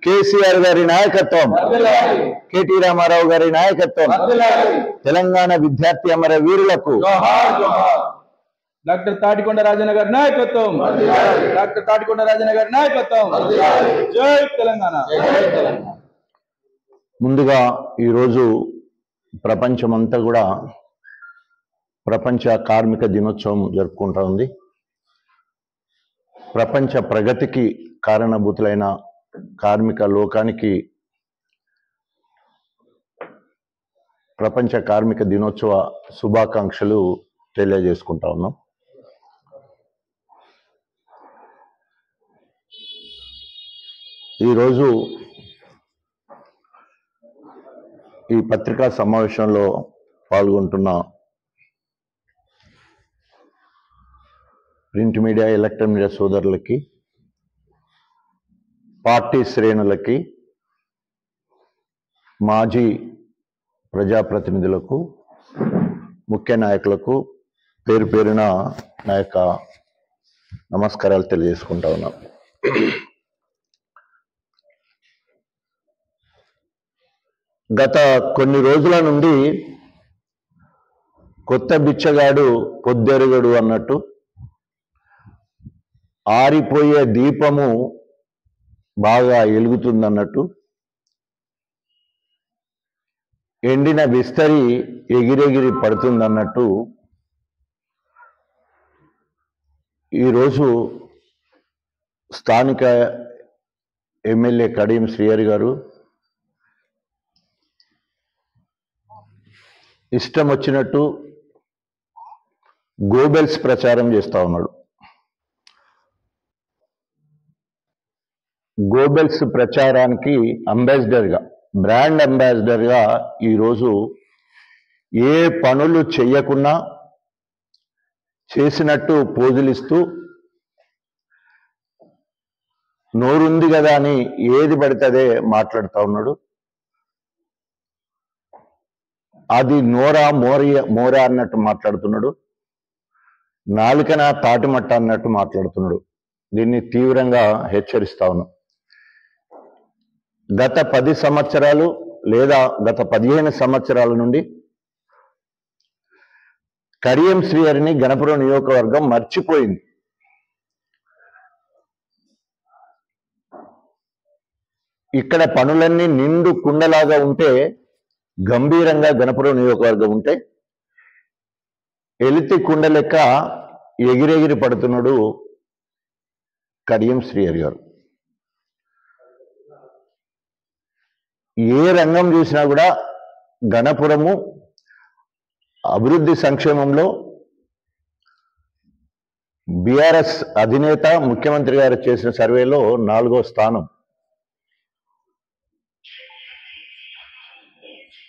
కేసీఆర్ గారి నాయకత్వం, కేటీ రామారావు గారి నాయకత్వం, తెలంగాణ విద్యార్థి అమర వీరులకు డాక్టర్ తాటికొండ రాజన్న గారి నాయకత్వం, డాక్టర్ తాటికొండ రాజన్న గారి నాయకత్వం. జై తెలంగాణ. ముందుగా ఈరోజు ప్రపంచమంతా కూడా ప్రపంచ కార్మిక దినోత్సవం జరుపుకుంటా ఉంది. ప్రపంచ ప్రగతికి కారణభూతులైన కార్మిక లోకానికి ప్రపంచ కార్మిక దినోత్సవ శుభాకాంక్షలు తెలియజేసుకుంటా ఉన్నాం. ఈరోజు ఈ పత్రికా సమావేశంలో పాల్గొంటున్న ప్రింట్ మీడియా, ఎలక్ట్రానిక్ మీడియా సోదరులకి, పార్టీ శ్రేణులకి, మాజీ ప్రజాప్రతినిధులకు, ముఖ్య నాయకులకు పేరు పేరున నా యొక్క నమస్కారాలు తెలియజేసుకుంటా ఉన్నాం. గత కొన్ని రోజుల నుండి కొత్త బిచ్చగాడు పొద్దెరుగడు అన్నట్టు ఆరిపోయే దీపము బాగా ఎలుగుతుందన్నట్టు, ఎండిన విస్తరి ఎగిరెగిరి పడుతుందన్నట్టు ఈరోజు స్థానిక ఎమ్మెల్యే కడియం శ్రీహరి గారు ఇష్టం వచ్చినట్టు గోబెల్స్ ప్రచారం చేస్తా ఉన్నాడు. గోబెల్స్ ప్రచారానికి అంబాసిడర్గా, బ్రాండ్ అంబాసిడర్గా ఈరోజు ఏ పనులు చెయ్యకున్నా చేసినట్టు పోజులిస్తూ, నోరుంది కదా అని ఏది పడితే అదే మాట్లాడుతూ ఉన్నాడు. అది నోరా మోరా అన్నట్టు మాట్లాడుతున్నాడు, నాలుకన తాటిమట్ట అన్నట్టు మాట్లాడుతున్నాడు. దీన్ని తీవ్రంగా హెచ్చరిస్తా ఉన్నాం. గత 10 సంవత్సరాలు లేదా గత 15 సంవత్సరాల నుండి కడియం శ్రీహరిని గణపురం నియోజకవర్గం మర్చిపోయింది. ఇక్కడ పనులన్నీ నిండు కుండలాగా ఉంటే, గంభీరంగా గణపురం నియోజకవర్గం ఉంటే, ఎలితి కుండ లెక్క ఎగిరెగిరి పడుతున్నాడు కడియం శ్రీహరి గారు. ఏ రంగం చూసినా కూడా గణపురము అభివృద్ధి సంక్షేమంలో బీఆర్ఎస్ అధినేత ముఖ్యమంత్రి గారు చేసిన సర్వేలో 4వ స్థానం.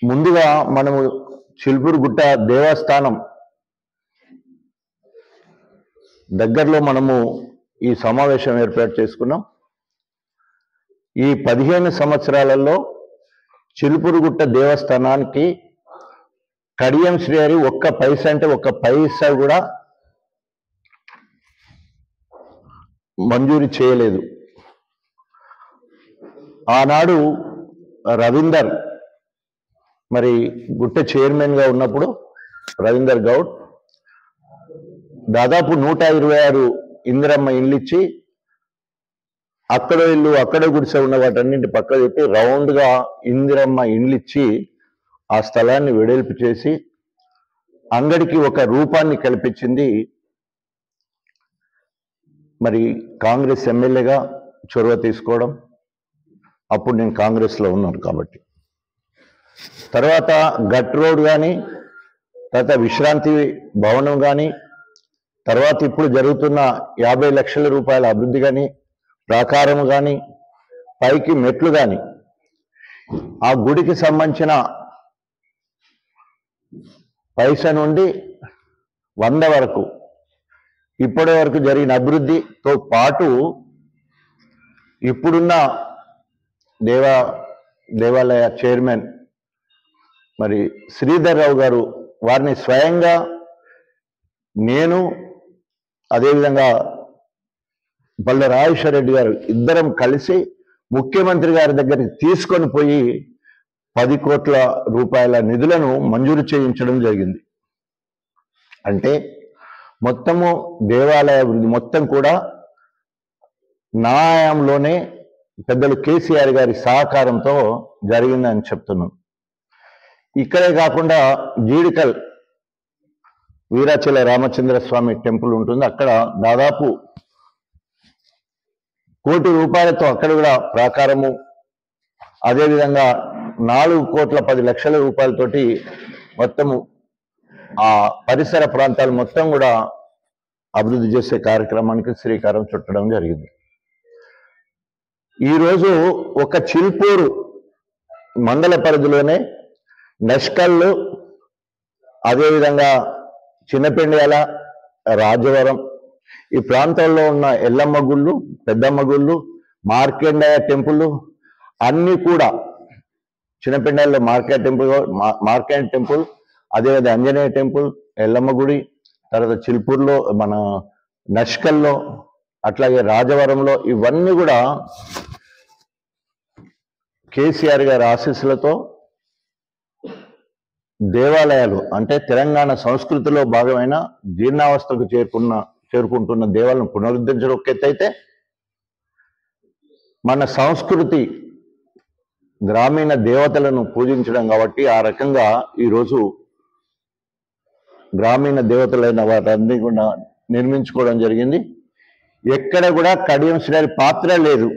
ముందుగా మనము చిలుకూరుగుట్ట దేవస్థానం దగ్గరలో మనము ఈ సమావేశం ఏర్పాటు చేసుకున్నాం. ఈ 15 సంవత్సరాలలో చిలుకూరుగుట్ట దేవస్థానానికి కడియం శ్రీహరి ఒక్క పైసా అంటే ఒక్క పైసా కూడా మంజూరు చేయలేదు. ఆనాడు రవీందర్ మరి గుట్ట చైర్మన్గా ఉన్నప్పుడు రవీందర్ గౌడ్ దాదాపు 126 ఇందిరమ్మ ఇండ్లు ఇచ్చి, అక్కడ ఇల్లు అక్కడ గుడిసె ఉన్న వాటన్నింటి పక్క పెట్టి రౌండ్గా ఇందిరమ్మ ఇండ్లు ఇచ్చి ఆ స్థలాన్ని వెడల్పు చేసి అంగడికి ఒక రూపాన్ని కల్పించింది మరి కాంగ్రెస్ ఎమ్మెల్యేగా చొరవ తీసుకోవడం. అప్పుడు నేను కాంగ్రెస్లో ఉన్నాను కాబట్టి. తర్వాత గట్ రోడ్ కానీ, తర్వాత విశ్రాంతి భవనం కానీ, తర్వాత ఇప్పుడు జరుగుతున్న 50 లక్షల రూపాయల అభివృద్ధి కానీ, ప్రాకారం కానీ, పైకి మెట్లు కానీ, ఆ గుడికి సంబంధించిన పైసా నుండి 100 వరకు ఇప్పటి వరకు జరిగిన అభివృద్ధితో పాటు ఇప్పుడున్న దేవాలయ చైర్మన్ మరి శ్రీధర్ రావు గారు, వారిని స్వయంగా నేను, అదేవిధంగా బల్ల రాజేశ్వర రెడ్డి గారు ఇద్దరం కలిసి ముఖ్యమంత్రి గారి దగ్గరికి తీసుకొని పోయి 10 కోట్ల రూపాయల నిధులను మంజూరు చేయించడం జరిగింది. అంటే మొత్తము దేవాలయ అభివృద్ధి మొత్తం కూడా నా హయాంలోనే పెద్దలు కేసీఆర్ గారి సహకారంతో జరిగిందని చెప్తున్నాను. ఇక్కడే కాకుండా జీడికల్ వీరాచల రామచంద్ర స్వామి టెంపుల్ ఉంటుంది. అక్కడ దాదాపు 1 కోటి రూపాయలతో అక్కడ కూడా ప్రాకారము, అదేవిధంగా 4,10,00,000 రూపాయలతోటి మొత్తము ఆ పరిసర ప్రాంతాలు మొత్తం కూడా అభివృద్ధి చేసే కార్యక్రమానికి శ్రీకారం చుట్టడం జరిగింది. ఈరోజు ఒక చిల్పూరు మండల పరిధిలోనే నష్కల్లు, అదేవిధంగా చిన్నపెండ్యాల, రాజవరం ఈ ప్రాంతాల్లో ఉన్న ఎల్లమ్మ గుళ్ళు, పెద్దమ్మ గుళ్ళు, మార్కండేయ టెంపుల్ అన్నీ కూడా చిన్నపెండ్యాలలో మార్కండ టెంపుల్, అదేవిధంగా ఆంజనేయ టెంపుల్, ఎల్లమ్మ గుడి, తర్వాత చిల్పూర్లో మన నష్కల్లో, అట్లాగే రాజవరంలో ఇవన్నీ కూడా కేసీఆర్ గారి ఆశీస్సులతో దేవాలయాలు అంటే తెలంగాణ సంస్కృతిలో భాగమైన జీర్ణావస్థకు చేరుకుంటున్న దేవాలయం పునరుద్ధరించడం ఒక ఎత్తు అయితే, మన సంస్కృతి గ్రామీణ దేవతలను పూజించడం కాబట్టి ఆ రకంగా ఈరోజు గ్రామీణ దేవతలైన వాటన్ని కూడా నిర్మించుకోవడం జరిగింది. ఎక్కడ కూడా కడియం శ్రీహరి పాత్ర లేదు,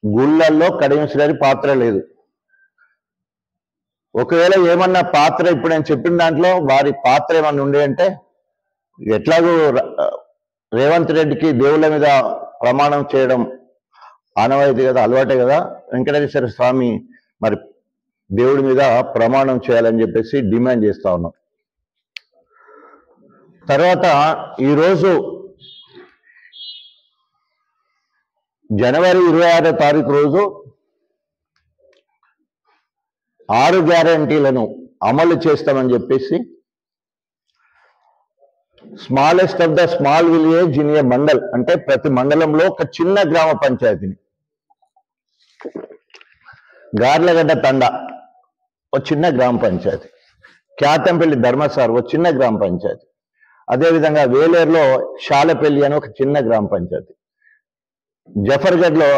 గుళ్ళల్లో కడియం శ్రీహరి పాత్ర లేదు. ఒకవేళ ఏమన్నా పాత్ర ఇప్పుడు నేను చెప్పిన దాంట్లో వారి పాత్ర ఏమన్నా ఉండే అంటే, ఎట్లాగూ రేవంత్ రెడ్డికి దేవుళ్ళ మీద ప్రమాణం చేయడం ఆనవాయితీ కదా, అలవాటే కదా, వెంకటేశ్వర స్వామి మరి దేవుడి మీద ప్రమాణం చేయాలని చెప్పేసి డిమాండ్ చేస్తా ఉన్నాం. తర్వాత ఈరోజు జనవరి 26వ తారీఖు రోజు 6 గ్యారంటీలను అమలు చేస్తామని చెప్పేసి smallest of the small village in a mandal అంటే ప్రతి మండలంలో ఒక చిన్న గ్రామ పంచాయతీని, గార్లగడ్డ తండ ఒక చిన్న గ్రామ పంచాయతీ, క్యాతంపల్లి ధర్మసార్ ఒక చిన్న గ్రామ పంచాయతీ, అదేవిధంగా వేలేరులో శాలపల్లి అని ఒక చిన్న గ్రామ పంచాయతీ, జఫర్గఢ్లో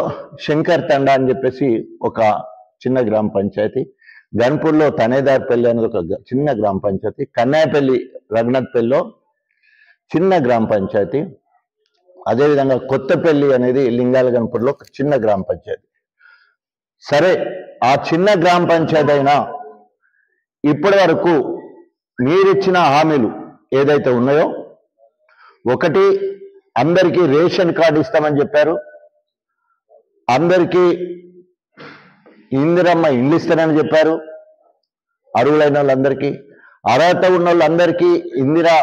శంకర్ తండ అని చెప్పేసి ఒక చిన్న గ్రామ పంచాయతీ, గన్పూర్లో తనేదార్పల్లి అనేది ఒక చిన్న గ్రామ పంచాయతీ, కన్నాయపల్లి రఘునాథ్పల్లిలో చిన్న గ్రామ పంచాయతీ, అదేవిధంగా కొత్తపల్లి అనేది లింగాల గన్పూర్లో ఒక చిన్న గ్రామ పంచాయతీ. సరే, ఆ చిన్న గ్రామ పంచాయతీ అయినా ఇప్పటి వరకు మీరిచ్చిన హామీలు ఏదైతే ఉన్నాయో, ఒకటి అందరికీ రేషన్ కార్డు ఇస్తామని చెప్పారు, అందరికీ ఇందిరమ్మ ఇండ్లు ఇస్తానని చెప్పారు, అర్హులైన వాళ్ళందరికీ, అర్హత ఉన్న వాళ్ళందరికీ ఇందిరా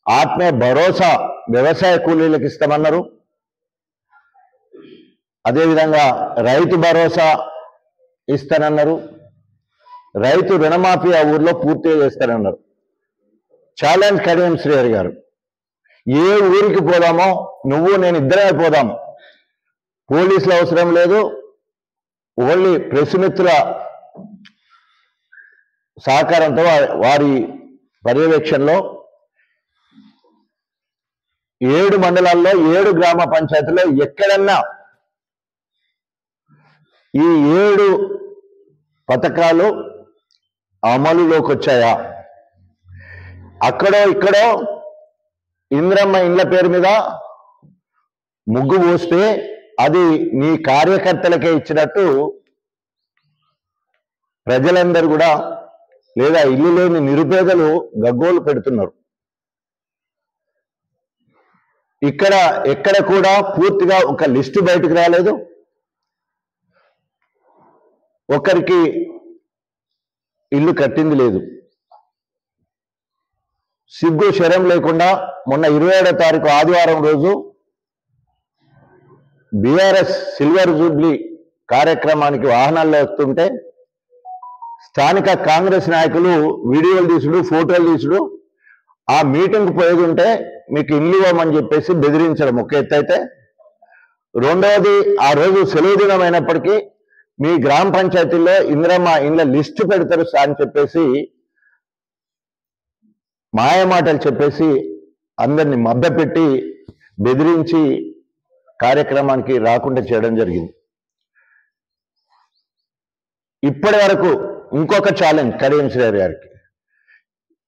ఆత్మీయ భరోసా వ్యవసాయ కూలీలకు ఇస్తామన్నారు, అదేవిధంగా రైతు భరోసా ఇస్తానన్నారు, రైతు రుణమాఫీ ఆ ఊర్లో పూర్తిగా చేస్తానన్నారు. ఛాలెంజ్ కడియం శ్రీహరి గారు, ఏ ఊరికి పోదామో నువ్వు నేను ఇద్దరే పోదాము, పోలీసులు అవసరం లేదు, ఓన్లీ ప్రెస్ మిత్రుల సహకారంతో వారి పర్యవేక్షణలో 7 మండలాల్లో 7 గ్రామ పంచాయతీలో ఎక్కడన్నా ఈ 7 పథకాలు అమలులోకి వచ్చాయా, అక్కడో ఇక్కడో ఇంద్రమ్మ ఇండ్ల పేరు మీద ముగ్గు పోస్తే అది నీ కార్యకర్తలకే ఇచ్చినట్టు ప్రజలందరూ కూడా లేదా ఇల్లు లేని నిరుపేదలు గగ్గోలు పెడుతున్నారు. ఇక్కడ ఎక్కడ కూడా పూర్తిగా ఒక లిస్టు బయటకు రాలేదు, ఒకరికి ఇల్లు కట్టింది లేదు. సిగ్గు శరం లేకుండా మొన్న 27వ తారీఖు ఆదివారం రోజు బీఆర్ఎస్ సిల్వర్ జూబ్లీ కార్యక్రమానికి వాహనాల్లో వస్తుంటే స్థానిక కాంగ్రెస్ నాయకులు వీడియోలు తీసుడు, ఫోటోలు తీసుడు, ఆ మీటింగ్కి పోయేది ఉంటే మీకు ఇల్లు ఇవ్వమని చెప్పేసి బెదిరించడం ఒక ఎత్తు అయితే, రెండవది, ఆ రోజు సెలవు దినం అయినప్పటికీ మీ గ్రామ పంచాయతీల్లో ఇందిరమ్మ ఇండ్ల లిస్టు పెడతారు అని చెప్పేసి మాయమాటలు చెప్పేసి అందరిని మభ్యపెట్టి బెదిరించి కార్యక్రమానికి రాకుండా చేయడం జరిగింది. ఇప్పటి వరకు ఇంకొక ఛాలెంజ్ కడియం శ్రీహరి గారికి.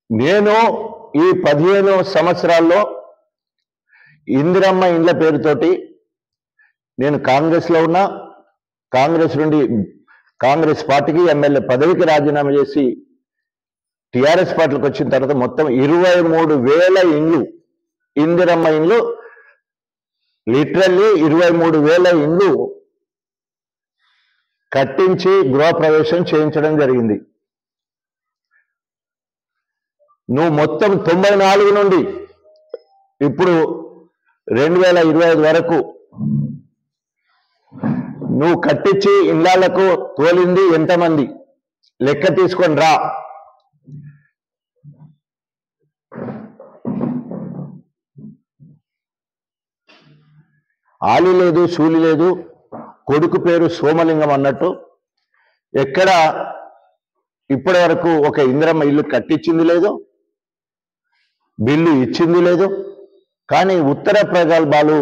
నేను ఈ 15 సంవత్సరాల్లో ఇందిరమ్మ ఇండ్ల పేరుతోటి నేను కాంగ్రెస్లో ఉన్నా, కాంగ్రెస్ నుండి కాంగ్రెస్ పార్టీకి ఎమ్మెల్యే పదవికి రాజీనామా చేసి టిఆర్ఎస్ పార్టీలకు వచ్చిన తర్వాత మొత్తం 23,000 ఇండ్లు, ఇందిరమ్మ ఇండ్లు, లిటరల్లీ 23,000 ఇండ్లు కట్టించి గృహప్రవేశం చేయించడం జరిగింది. నువ్వు మొత్తం 94 నుండి ఇప్పుడు 2025 వరకు నువ్వు కట్టించి ఇళ్లకు తోలింది ఎంతమంది లెక్క తీసుకొని రా. ఆలి లేదు, సూలి లేదు, కొడుకు పేరు సోమలింగం అన్నట్టు ఎక్కడ ఇప్పటి వరకు ఒక ఇందిరమ్మ ఇల్లు కట్టించింది లేదు, బిల్లు ఇచ్చింది లేదు. కానీ ఉత్తర ప్రగల్భాలు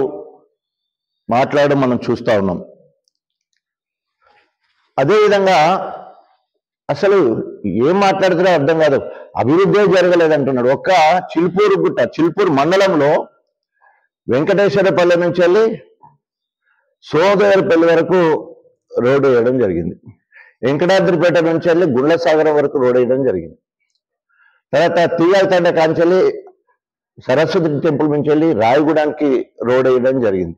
మాట్లాడడం మనం చూస్తూ ఉన్నాం. అదేవిధంగా అసలు ఏం మాట్లాడుతారో అర్థం కాదు. అభివృద్ధి జరగలేదంటున్నాడు. ఒక్క చిల్పూరు మండలంలో వెంకటేశ్వరపల్లి నుంచి వెళ్ళి సోదరపల్లి వరకు రోడ్డు వేయడం జరిగింది. వెంకటాద్రిపేట నుంచి వెళ్ళి గుండ్లసాగరం వరకు రోడ్ వేయడం జరిగింది. తర్వాత తీయాలతండ కాంచెల్లి సరస్వతి టెంపుల్ నుంచి వెళ్ళి రాయగూడానికి రోడ్ వేయడం జరిగింది.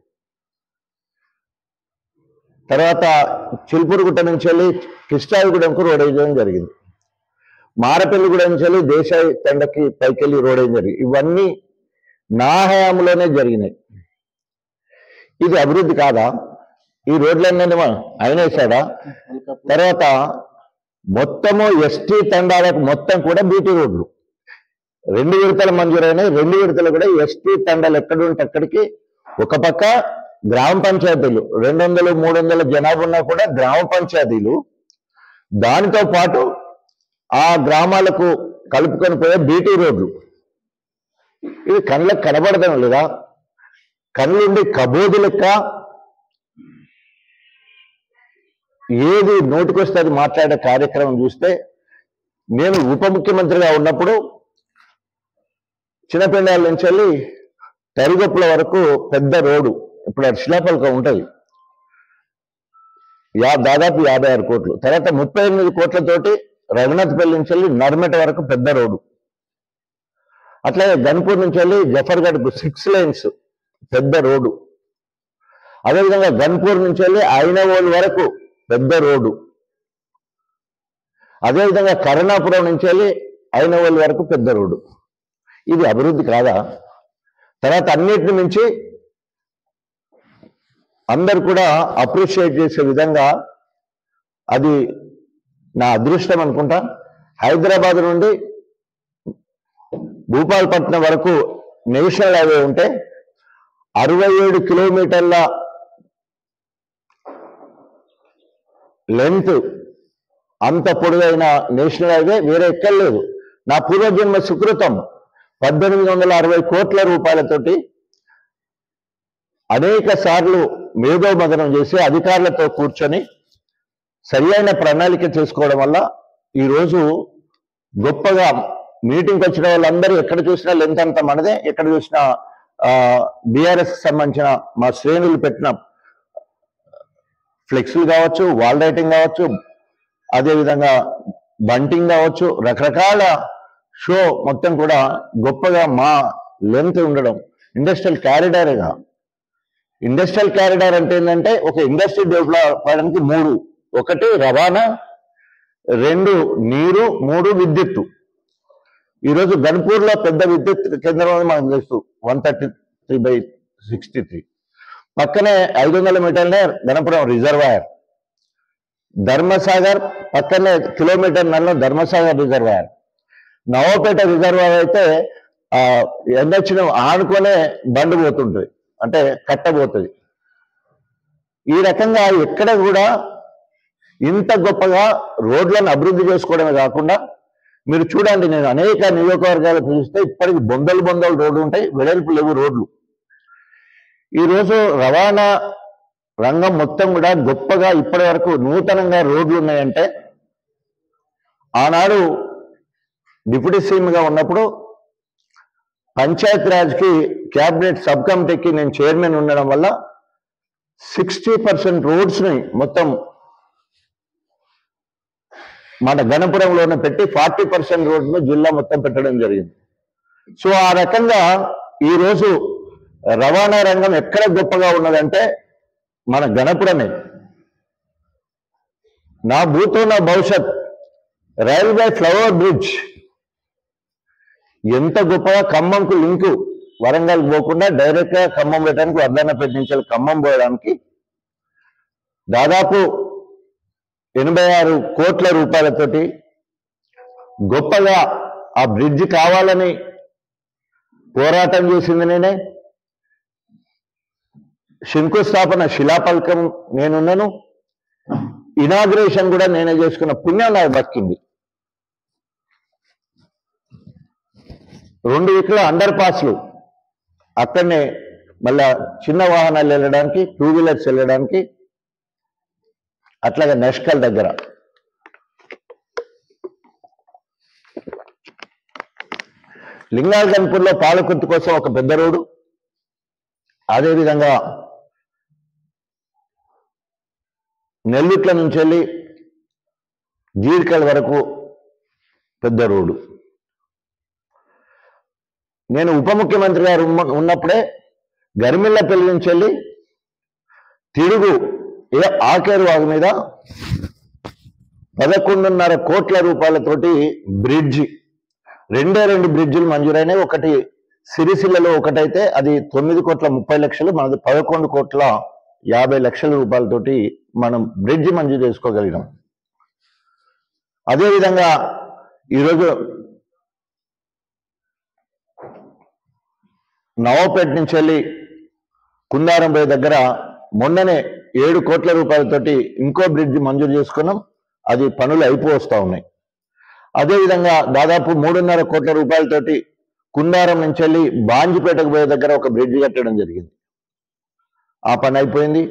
తర్వాత చిల్పూరుగుట్ట నుంచి వెళ్ళి కృష్ణాయిగూడెంకు రోడ్ వేయడం జరిగింది. మారపల్లిగూడ నుంచి వెళ్ళి దేశాయి తండకి పైకెళ్ళి రోడ్ వేయడం జరిగింది. ఇవన్నీ నా హయాంలోనే జరిగినాయి. ఇది అభివృద్ధి కాదా? ఈ రోడ్లన్నీ ఆయన వేశాడా? తర్వాత మొత్తము ఎస్టీ తండాలకు మొత్తం కూడా బీటీ రోడ్లు 2 విడతల మంజూరైనాయి. 2 విడతలు కూడా ఎస్టీ తండాలు ఎక్కడుంటే అక్కడికి. ఒక పక్క గ్రామ పంచాయతీలు 200-300 జనాభా ఉన్నా కూడా గ్రామ పంచాయతీలు, దానితో పాటు ఆ గ్రామాలకు కలుపుకొని పోయే బీటీ రోడ్లు. ఇది కళ్ళకు కనబడడం లేదా? కళ్ళుండి కబోదు లెక్క ఏది నోటికొస్తే అది మాట్లాడే కార్యక్రమం చూస్తే, నేను ఉప ముఖ్యమంత్రిగా ఉన్నప్పుడు చిన్నపిండాల నుంచి వెళ్ళి తరిగొప్పుల వరకు పెద్ద రోడ్డు, ఇప్పుడు అది శిలాపలక ఉంటుంది, దాదాపు 56 కోట్లు. తర్వాత 38 కోట్లతోటి రఘునాథ్పల్లి నుంచి వెళ్ళి నర్మెట వరకు పెద్ద రోడ్డు. అట్లాగే గన్పూర్ నుంచి వెళ్ళి జఫర్గఢ్కు 6 lanes పెద్ద రోడ్డు. అదేవిధంగా గన్పూర్ నుంచి వెళ్ళి ఐనవోల్ వరకు పెద్ద రోడ్డు. అదేవిధంగా కరుణాపురం నుంచి వెళ్ళి ఐనవోల్ వరకు పెద్ద రోడ్డు. ఇది అభివృద్ధి కాదా? తర్వాత అన్నిటిని మించి అందరు కూడా అప్రిషియేట్ చేసే విధంగా, అది నా అదృష్టం అనుకుంటా, హైదరాబాద్ నుండి భూపాలపట్నం వరకు నేషనల్ హైవే ఉంటే 67 కిలోమీటర్ల లెంత్, అంత పొడవైన నేషనల్ హైవే వేరే ఎక్కడ లేదు. నా పూర్వజన్మ సుకృతం 1860 కోట్ల రూపాయలతోటి అనేక సార్లు మేధోమదనం చేసి అధికారులతో కూర్చొని సరియైన ప్రణాళిక చేసుకోవడం వల్ల ఈరోజు గొప్పగా మీటింగ్కి వచ్చిన వాళ్ళందరూ ఎక్కడ చూసినా లెంత్ అంతా మనదే. ఎక్కడ చూసినా బీఆర్ఎస్ సంబంధించిన మా శ్రేణులు పెట్టిన ఫ్లెక్స్లు కావచ్చు, వాల్ రైటింగ్ కావచ్చు, అదేవిధంగా బంటింగ్ కావచ్చు, రకరకాల షో మొత్తం కూడా గొప్పగా మా లెంత్ ఉండడం. ఇండస్ట్రియల్ క్యారిడార్గా, ఇండస్ట్రియల్ క్యారిడార్ అంటే ఏంటంటే ఒక ఇండస్ట్రీ డెవలప్ అవడానికి 3: 1 రవాణా, 2 నీరు, 3 విద్యుత్తు. ఈరోజు గన్పూర్లో పెద్ద విద్యుత్ కేంద్రం మనకు తెలుసు, 133/63. పక్కనే 500 మీటర్లే గణపురం రిజర్వాయర్. ధర్మసాగర్ పక్కనే కిలోమీటర్ నల్ల ధర్మసాగర్ రిజర్వాయర్. నవపేట రిజర్వాయర్ అయితే ఎన్నొచ్చిన ఆనుకొనే బండి పోతుంటుంది, అంటే కట్టబోతుంది. ఈ రకంగా ఎక్కడ కూడా ఇంత గొప్పగా రోడ్లను అభివృద్ధి చేసుకోవడమే కాకుండా మీరు చూడండి, నేను అనేక నియోజకవర్గాలు చూస్తే ఇప్పటికి బొందలు బొందలు రోడ్లు ఉంటాయి, వెడల్పు లేవు రోడ్లు. ఈరోజు రవాణా రంగం మొత్తం కూడా గొప్పగా ఇప్పటి వరకు నూతనంగా రోడ్లు ఉన్నాయంటే ఆనాడు డిప్యూటీ సీఎంగా ఉన్నప్పుడు పంచాయతీరాజ్కి క్యాబినెట్ సబ్ కమిటీకి నేను చైర్మన్ ఉండడం వల్ల 60% రోడ్స్ని మొత్తం మన గణపురంలోనే పెట్టి 40% రోడ్ను జిల్లా మొత్తం పెట్టడం జరిగింది. సో ఆ రకంగా ఈరోజు రవాణా రంగం ఎక్కడ గొప్పగా ఉన్నదంటే మన గణపురమే. నా భూతో నా భవిష్యత్ రైల్వే ఫ్లైఓవర్ బ్రిడ్జ్ ఎంత గొప్పగా ఖమ్మంకు లింకు, వరంగల్ పోకుండా డైరెక్ట్గా ఖమ్మం పెట్టడానికి వర్ధన్నపేట నుంచి ఖమ్మం పోయడానికి దాదాపు 86 కోట్ల రూపాయలతోటి గొప్పగా ఆ బ్రిడ్జ్ కావాలని పోరాటం చేసింది నేనే. శంకుస్థాపన శిలాఫలకం నేనున్నాను, ఇనాగ్రేషన్ కూడా నేనే చేసుకున్న పుణ్యం నాకు దక్కింది. 2 ఇక్కడ అండర్ పాస్లు అక్కడనే మళ్ళా చిన్న వాహనాలు వెళ్ళడానికి, 2 వీలర్స్ వెళ్ళడానికి, అట్లాగే నెష్కల్ దగ్గర లింగాలగన్పూర్లో పాలకుర్తి కోసం ఒక పెద్ద రోడ్డు, అదేవిధంగా నెల్లుట్ల నుంచి వెళ్ళి జీడికల్ వరకు పెద్ద రోడ్డు. నేను ఉప ముఖ్యమంత్రి గారు ఉన్నప్పుడే గరిమిళ్ళపల్లి నుంచి వెళ్ళి తిరుగు ఆకేరు వాగు మీద 11.5 కోట్ల రూపాయలతోటి బ్రిడ్జి, 2 బ్రిడ్జిలు మంజూరైనాయి. ఒకటి సిరిసిల్లలో ఒకటైతే అది 9,30,00,000, మనది 11,50,00,000 రూపాయలతోటి మనం బ్రిడ్జి మంజూరు చేసుకోగలిగినాం. అదేవిధంగా ఈరోజు నవాపేట నుంచి వెళ్ళి కుందారంపై దగ్గర మొన్ననే 7 కోట్ల రూపాయలతోటి ఇంకో బ్రిడ్జ్ మంజూరు చేసుకున్నాం, అది పనులు అయిపోవస్తా ఉన్నాయి. అదేవిధంగా దాదాపు 3.5 కోట్ల రూపాయలతోటి కుందారం నుంచి వెళ్ళి బాంజిపేటకు పోయే దగ్గర ఒక బ్రిడ్జ్ కట్టడం జరిగింది. ఆ పని అయిపోయింది,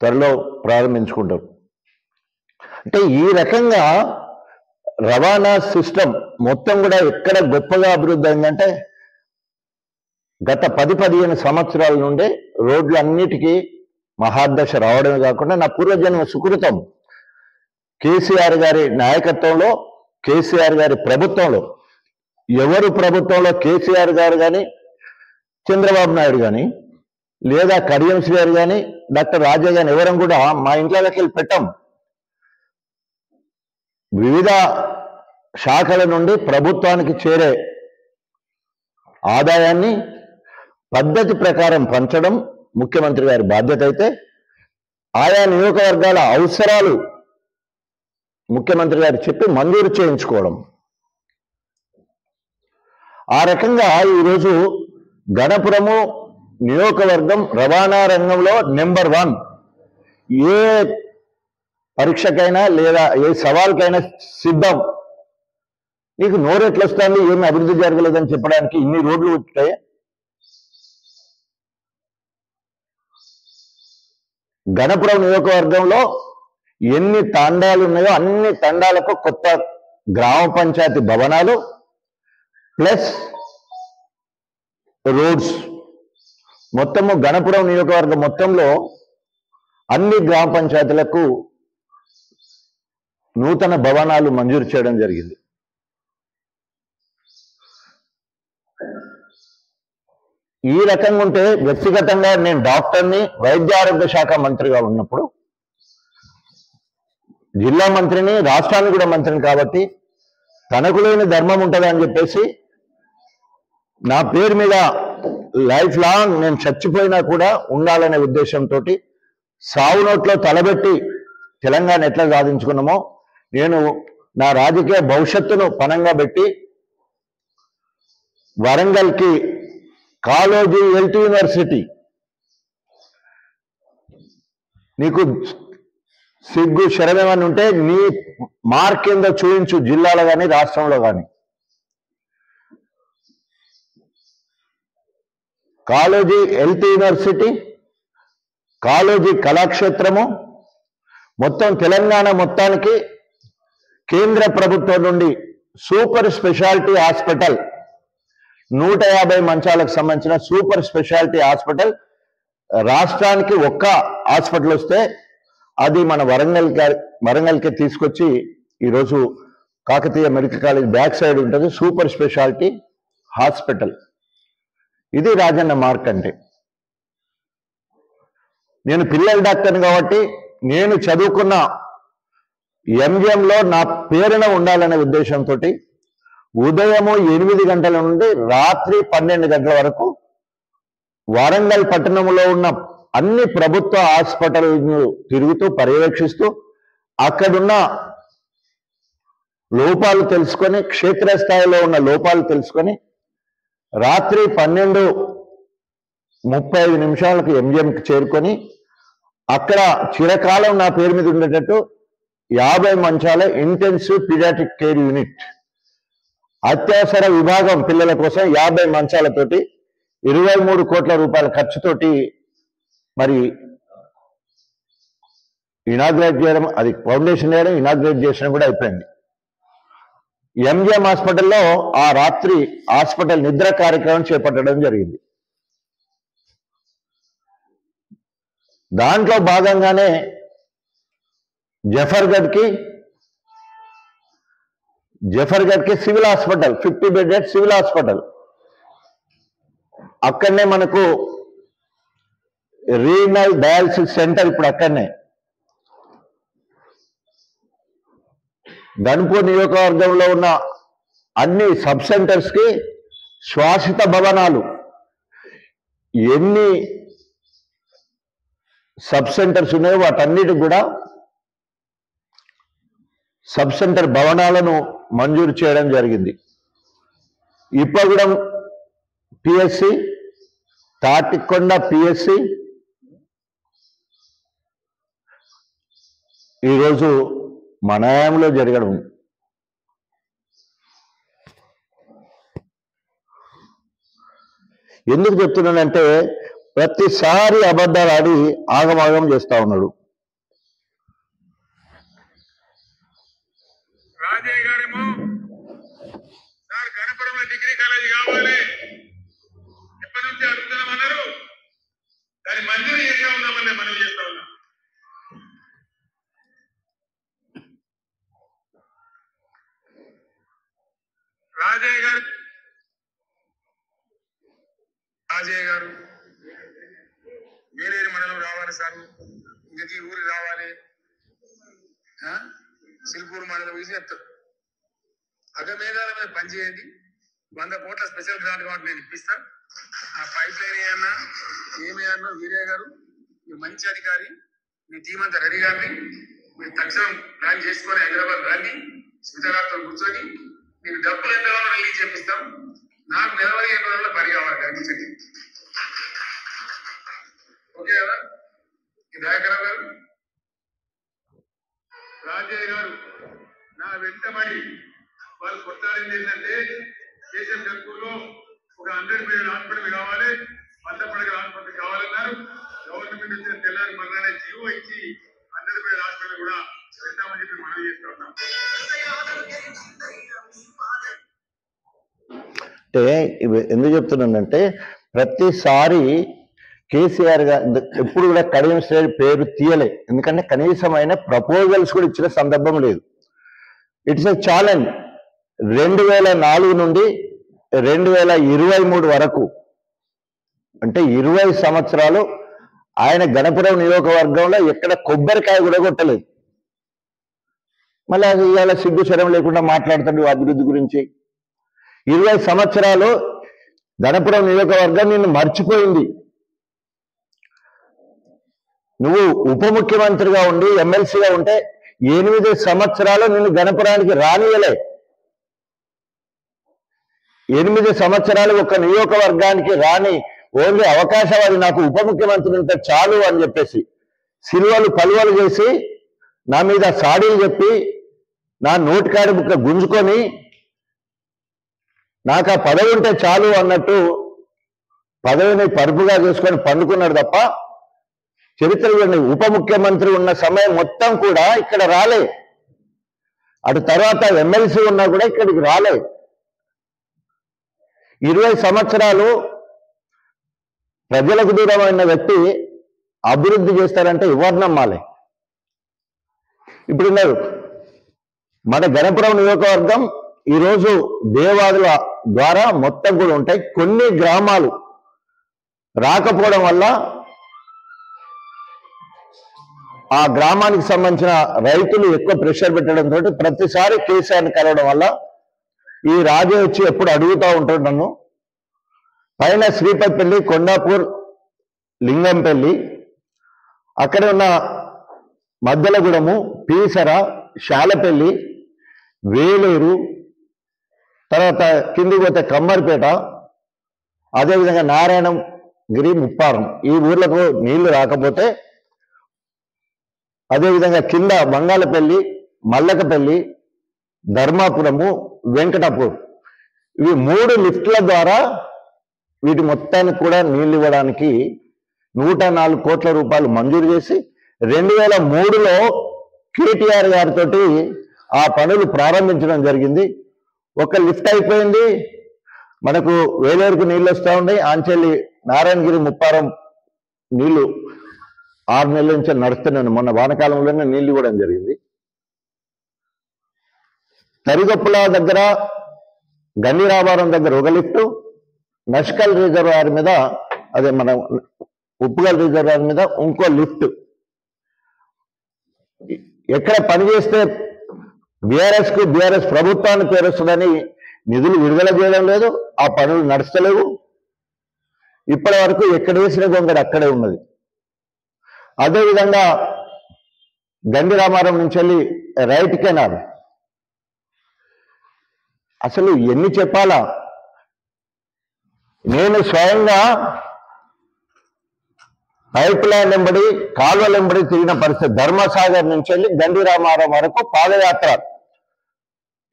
త్వరలో ప్రారంభించుకుంటాం. అంటే ఈ రకంగా రవాణా సిస్టమ్ మొత్తం కూడా ఎక్కడ గొప్పగా అభివృద్ధి అయిందంటే గత 10-15 సంవత్సరాల నుండే రోడ్లన్నిటికీ మహాదశ రావడమే కాకుండా నా పూర్వజన్మ సుకృతం కేసీఆర్ గారి నాయకత్వంలో, కేసీఆర్ గారి ప్రభుత్వంలో, ఎవరు ప్రభుత్వంలో కేసీఆర్ గారు కానీ, చంద్రబాబు నాయుడు కానీ, లేదా కడియం శ్రీ గారు కానీ, డాక్టర్ రాజా కానీ ఎవరం కూడా మా ఇంట్లోకి వెళ్ళి పెట్టాం. వివిధ శాఖల నుండి ప్రభుత్వానికి చేరే ఆదాయాన్ని పద్ధతి ప్రకారం పంచడం ముఖ్యమంత్రి గారి బాధ్యత అయితే, ఆయా నియోజకవర్గాల అవసరాలు ముఖ్యమంత్రి గారు చెప్పి మంజూరు చేయించుకోవడం. ఆ రకంగా ఈరోజు గణపురము నియోజకవర్గం రవాణా రంగంలో నెంబర్ 1. ఏ పరీక్షకైనా లేదా ఏ సవాల్కైనా సిద్ధం. నీకు నోరెట్లు వస్తుంది, ఏమి అభివృద్ధి జరగలేదని చెప్పడానికి ఇన్ని రోడ్లు ఉంటాయి. గణపురం నియోజకవర్గంలో ఎన్ని తండాలు ఉన్నాయో అన్ని తండాలకు కొత్త గ్రామ పంచాయతీ భవనాలు ప్లస్ రోడ్స్, మొత్తము గణపురం నియోజకవర్గం మొత్తంలో అన్ని గ్రామ పంచాయతీలకు నూతన భవనాలు మంజూరు చేయడం జరిగింది. ఈ రకంగా ఉంటే వ్యక్తిగతంగా నేను డాక్టర్ని, వైద్య ఆరోగ్య శాఖ మంత్రిగా ఉన్నప్పుడు జిల్లా మంత్రిని, రాష్ట్రానికి కూడా మంత్రిని కాబట్టి తనకు లేని ధర్మం ఉంటుందని చెప్పేసి నా పేరు మీద లైఫ్ లాంగ్ నేను చచ్చిపోయినా కూడా ఉండాలనే ఉద్దేశంతో సావు నోట్లో తలబెట్టి తెలంగాణ ఎట్లా సాధించుకున్నామో నేను నా రాజకీయ భవిష్యత్తును పణంగా పెట్టి వరంగల్కి కాళోజీ హెల్త్ యూనివర్సిటీ నీకు సిగ్గు శరమేమని ఉంటే నీ మార్క్ కింద చూపించు, జిల్లాలో కానీ రాష్ట్రంలో కానీ. కాళోజీ హెల్త్ యూనివర్సిటీ, కాళోజీ కళాక్షేత్రము, మొత్తం తెలంగాణ మొత్తానికి కేంద్ర ప్రభుత్వం నుండి సూపర్ స్పెషాలిటీ హాస్పిటల్ 150 మంచాలకు సంబంధించిన సూపర్ స్పెషాలిటీ హాస్పిటల్ రాష్ట్రానికి ఒక్క హాస్పిటల్ వస్తే అది మన వరంగల్కి తీసుకొచ్చి ఈరోజు Kakatiya medical college back side ఉంటుంది సూపర్ స్పెషాలిటీ హాస్పిటల్. ఇది రాజన్న మార్క్ అంటే. నేను పిల్లల డాక్టర్ని కాబట్టి నేను చదువుకున్న ఎంజిఎంలో నా పేరున ఉండాలనే ఉద్దేశంతో ఉదయము 8 గంటల నుండి రాత్రి 12 గంటల వరకు వరంగల్ పట్టణంలో ఉన్న అన్ని ప్రభుత్వ హాస్పిటల్ను తిరుగుతూ పర్యవేక్షిస్తూ అక్కడున్న లోపాలు తెలుసుకొని, క్షేత్రస్థాయిలో ఉన్న లోపాలు తెలుసుకొని రాత్రి 12:35 ఎంజిఎంకి చేరుకొని అక్కడ చిరకాలం నా పేరు మీద ఉండేటట్టు 50 మంచాల ఇంటెన్సివ్ పీడియాట్రిక్ కేర్ యూనిట్, అత్యవసర విభాగం పిల్లల కోసం 50 మంచాలతోటి 23 కోట్ల రూపాయల ఖర్చుతోటి మరి ఇనాగ్రేట్ చేయడం, అది ఫౌండేషన్ చేయడం, ఇనాగ్రేట్ చేయడం కూడా అయిపోయింది. ఎంజిఎం హాస్పిటల్లో ఆ రాత్రి హాస్పిటల్ నిద్ర కార్యక్రమం చేపట్టడం జరిగింది. దాంట్లో భాగంగానే జఫర్గఢ్కి civil hospital, 50 bedded civil hospital, అక్కడనే మనకు రీనల్ డయాలసిస్ సెంటర్ ఇప్పుడు అక్కడనే. గన్పూర్ నియోజకవర్గంలో ఉన్న అన్ని సబ్ సెంటర్స్కి శ్వాసిత భవనాలు, ఎన్ని సబ్ సెంటర్స్ ఉన్నాయో వాటన్నిటికి కూడా సబ్ సెంటర్ భవనాలను మంజూరు చేయడం జరిగింది. ఇప్పగూడెం పిఎస్సి, తాటికొండ పిఎస్సి ఈరోజు మన హయాంలో జరగడం. ఎందుకు చెప్తున్నానంటే ప్రతిసారి అబద్ధాలు ఆడి ఆగమాగం చేస్తా ఉన్నాడు. రాజయ్య గారేమో సార్ గణపురంలో డిగ్రీ కాలేజ్ కావాలి ఎప్పటి నుంచి అడుగుతున్నామన్నారు, దాన్ని మంజూరు చేస్తా ఉన్నామని మనం చేస్తా ఉన్నాం. రాజయ్య గారు వేరే మండలం రావాలి సార్, ఇంకీ ఊరికి రావాలి, సిల్పూర్ మండలం వేసి చెప్తారు. అగమేఘాల మీద పనిచేయండి, 100 కోట్ల స్పెషల్ గ్రాంట్ కాబట్టి నేను ఇప్పిస్తా. ఆ పైప్ లైన్ ఏమి అన్నా వీరయ్య గారు మీరు మంచి అధికారి, మీ టీం అంతా రెడీ కానీ మీరు తక్షణం ప్లాన్ చేసుకొని హైదరాబాద్ రండి, స్మితగారితో కూర్చొని మీకు డబ్బులు ఎంత రిలీజ్ చేపిస్తాం. నాకు నెలవారీ 8 రోజుల్లో పని కావాలి కనిపించండి. ఓకే కదా దయాకరావు గారు? రాజయ్య గారు నా వెంటబడి వాళ్ళు కొట్టాలింది ఏంటంటే కేసీఎం గన్పూర్లో ఒక 100 బెడ్ హాస్పిటల్ కావాలి, 100 పడగల హాస్పిటల్ కావాలన్నారు. గవర్నమెంట్ వచ్చిన తెల్లారి మరణాన్ని జీవో ఇచ్చి 100 బెడ్ హాస్పిటల్ కూడా పెడతామని చెప్పి మనవి చేస్తా ఉన్నాం. అంటే ఎందుకు చెప్తున్నానంటే ప్రతిసారి కేసీఆర్ గారు ఎప్పుడు కూడా కడియం శ్రేణి పేరు తీయలే, ఎందుకంటే కనీసమైన ప్రపోజల్స్ కూడా ఇచ్చిన సందర్భం లేదు. It's a challenge. 2004 నుండి 2023 వరకు అంటే 20 సంవత్సరాలు ఆయన గణపురం నియోజకవర్గంలో ఎక్కడ కొబ్బరికాయ కూడా కొట్టలేదు. మళ్ళీ ఇవాళ సిగ్గు శరం లేకుండా మాట్లాడతాడు అభివృద్ధి గురించి. 20 సంవత్సరాలు గణపురం నియోజకవర్గం నిన్ను మర్చిపోయింది. నువ్వు ఉప ముఖ్యమంత్రిగా ఉండి ఎమ్మెల్సీగా ఉంటే 8 సంవత్సరాలు నిన్ను గణపురానికి రానియలే. 8 సంవత్సరాలు ఒక నియోజకవర్గానికి రాని ఓన్లీ అవకాశవాది నాకు ఉప ముఖ్యమంత్రి ఉంటే చాలు అని చెప్పేసి సిలువలు పలువలు చేసి నా మీద సాడీలు చెప్పి నా నోటికాడి బుక్క గుంజుకొని నాకు ఆ పదవి ఉంటే చాలు అన్నట్టు పదవిని పరుపుగా చేసుకొని పండుకున్నాడు తప్ప చరిత్రలోని ఉప ముఖ్యమంత్రి ఉన్న సమయం మొత్తం కూడా ఇక్కడ రాలే. అటు తర్వాత ఎమ్మెల్సీ ఉన్నా కూడా ఇక్కడికి రాలే. 20 సంవత్సరాలు ప్రజలకు దూరమైన వ్యక్తి అభివృద్ధి చేస్తారంటే ఎవరు నమ్మాలి? ఇప్పుడు మన గణపురం నియోజకవర్గం ఈరోజు దేవాదుల ద్వారా మొత్తం కూడా ఉంటాయి. కొన్ని గ్రామాలు రాకపోవడం వల్ల ఆ గ్రామానికి సంబంధించిన రైతులు ఎక్కువ ప్రెషర్ పెట్టడంతో ప్రతిసారి కేసీఆర్ని కలవడం వల్ల ఈ రాజు వచ్చి ఎప్పుడు అడుగుతూ ఉంటాడు నన్ను. పైన శ్రీపతిపల్లి, కొండాపూర్, లింగంపల్లి, అక్కడ ఉన్న మద్దలగూడెము, పీసర, శాలపల్లి, వేలూరు, తర్వాత కిందికి పోతే కమ్మరిపేట, అదేవిధంగా నారాయణగిరి, ముప్పారం, ఈ ఊర్లకు నీళ్లు రాకపోతే అదేవిధంగా కింద బంగాళపల్లి, మల్లకపల్లి, ధర్మాపురము, వెంకటాపూర్, ఇవి 3 లిఫ్ట్ల ద్వారా వీటి మొత్తానికి కూడా నీళ్ళు ఇవ్వడానికి 104 కోట్ల రూపాయలు మంజూరు చేసి 2003లో కేటీఆర్ గారితో ఆ పనులు ప్రారంభించడం జరిగింది. ఒక లిఫ్ట్ అయిపోయింది, మనకు వేలేరుకు నీళ్ళు వస్తూ ఉన్నాయి. ఆంచెల్లి, నారాయణగిరి, ముప్పారం నీళ్లు 6 నెలల నుంచి నడుస్తున్నాను. మొన్న వానకాలంలోనే నీళ్లు ఇవ్వడం జరిగింది. తరిగొప్పుల దగ్గర, గన్నిరాబారం దగ్గర ఒక లిఫ్ట్, నష్కల్ రిజర్వాయర్ మీద, అదే మన ఉప్పుగల్ రిజర్వాయర్ మీద ఇంకో లిఫ్ట్. ఎక్కడ పనిచేస్తే బీఆర్ఎస్ ప్రభుత్వాన్ని పేరు వస్తుందని నిధులు విడుదల చేయడం లేదు, ఆ పనులు నడుస్తలేవు. ఇప్పటి వరకు ఎక్కడ వేసిన గొంగడు అక్కడే ఉన్నది. అదేవిధంగా గండి రామారం నుంచి వెళ్ళి రైట్ కెనాల్, అసలు ఎన్ని చెప్పాలా? నేను స్వయంగా పైప్ లైన్ వెంబడి, కాలువల వెంబడి తిరిగిన పరిస్థితి. ధర్మసాగర్ నుంచి వెళ్ళి గండి రామారం వరకు పాదయాత్ర,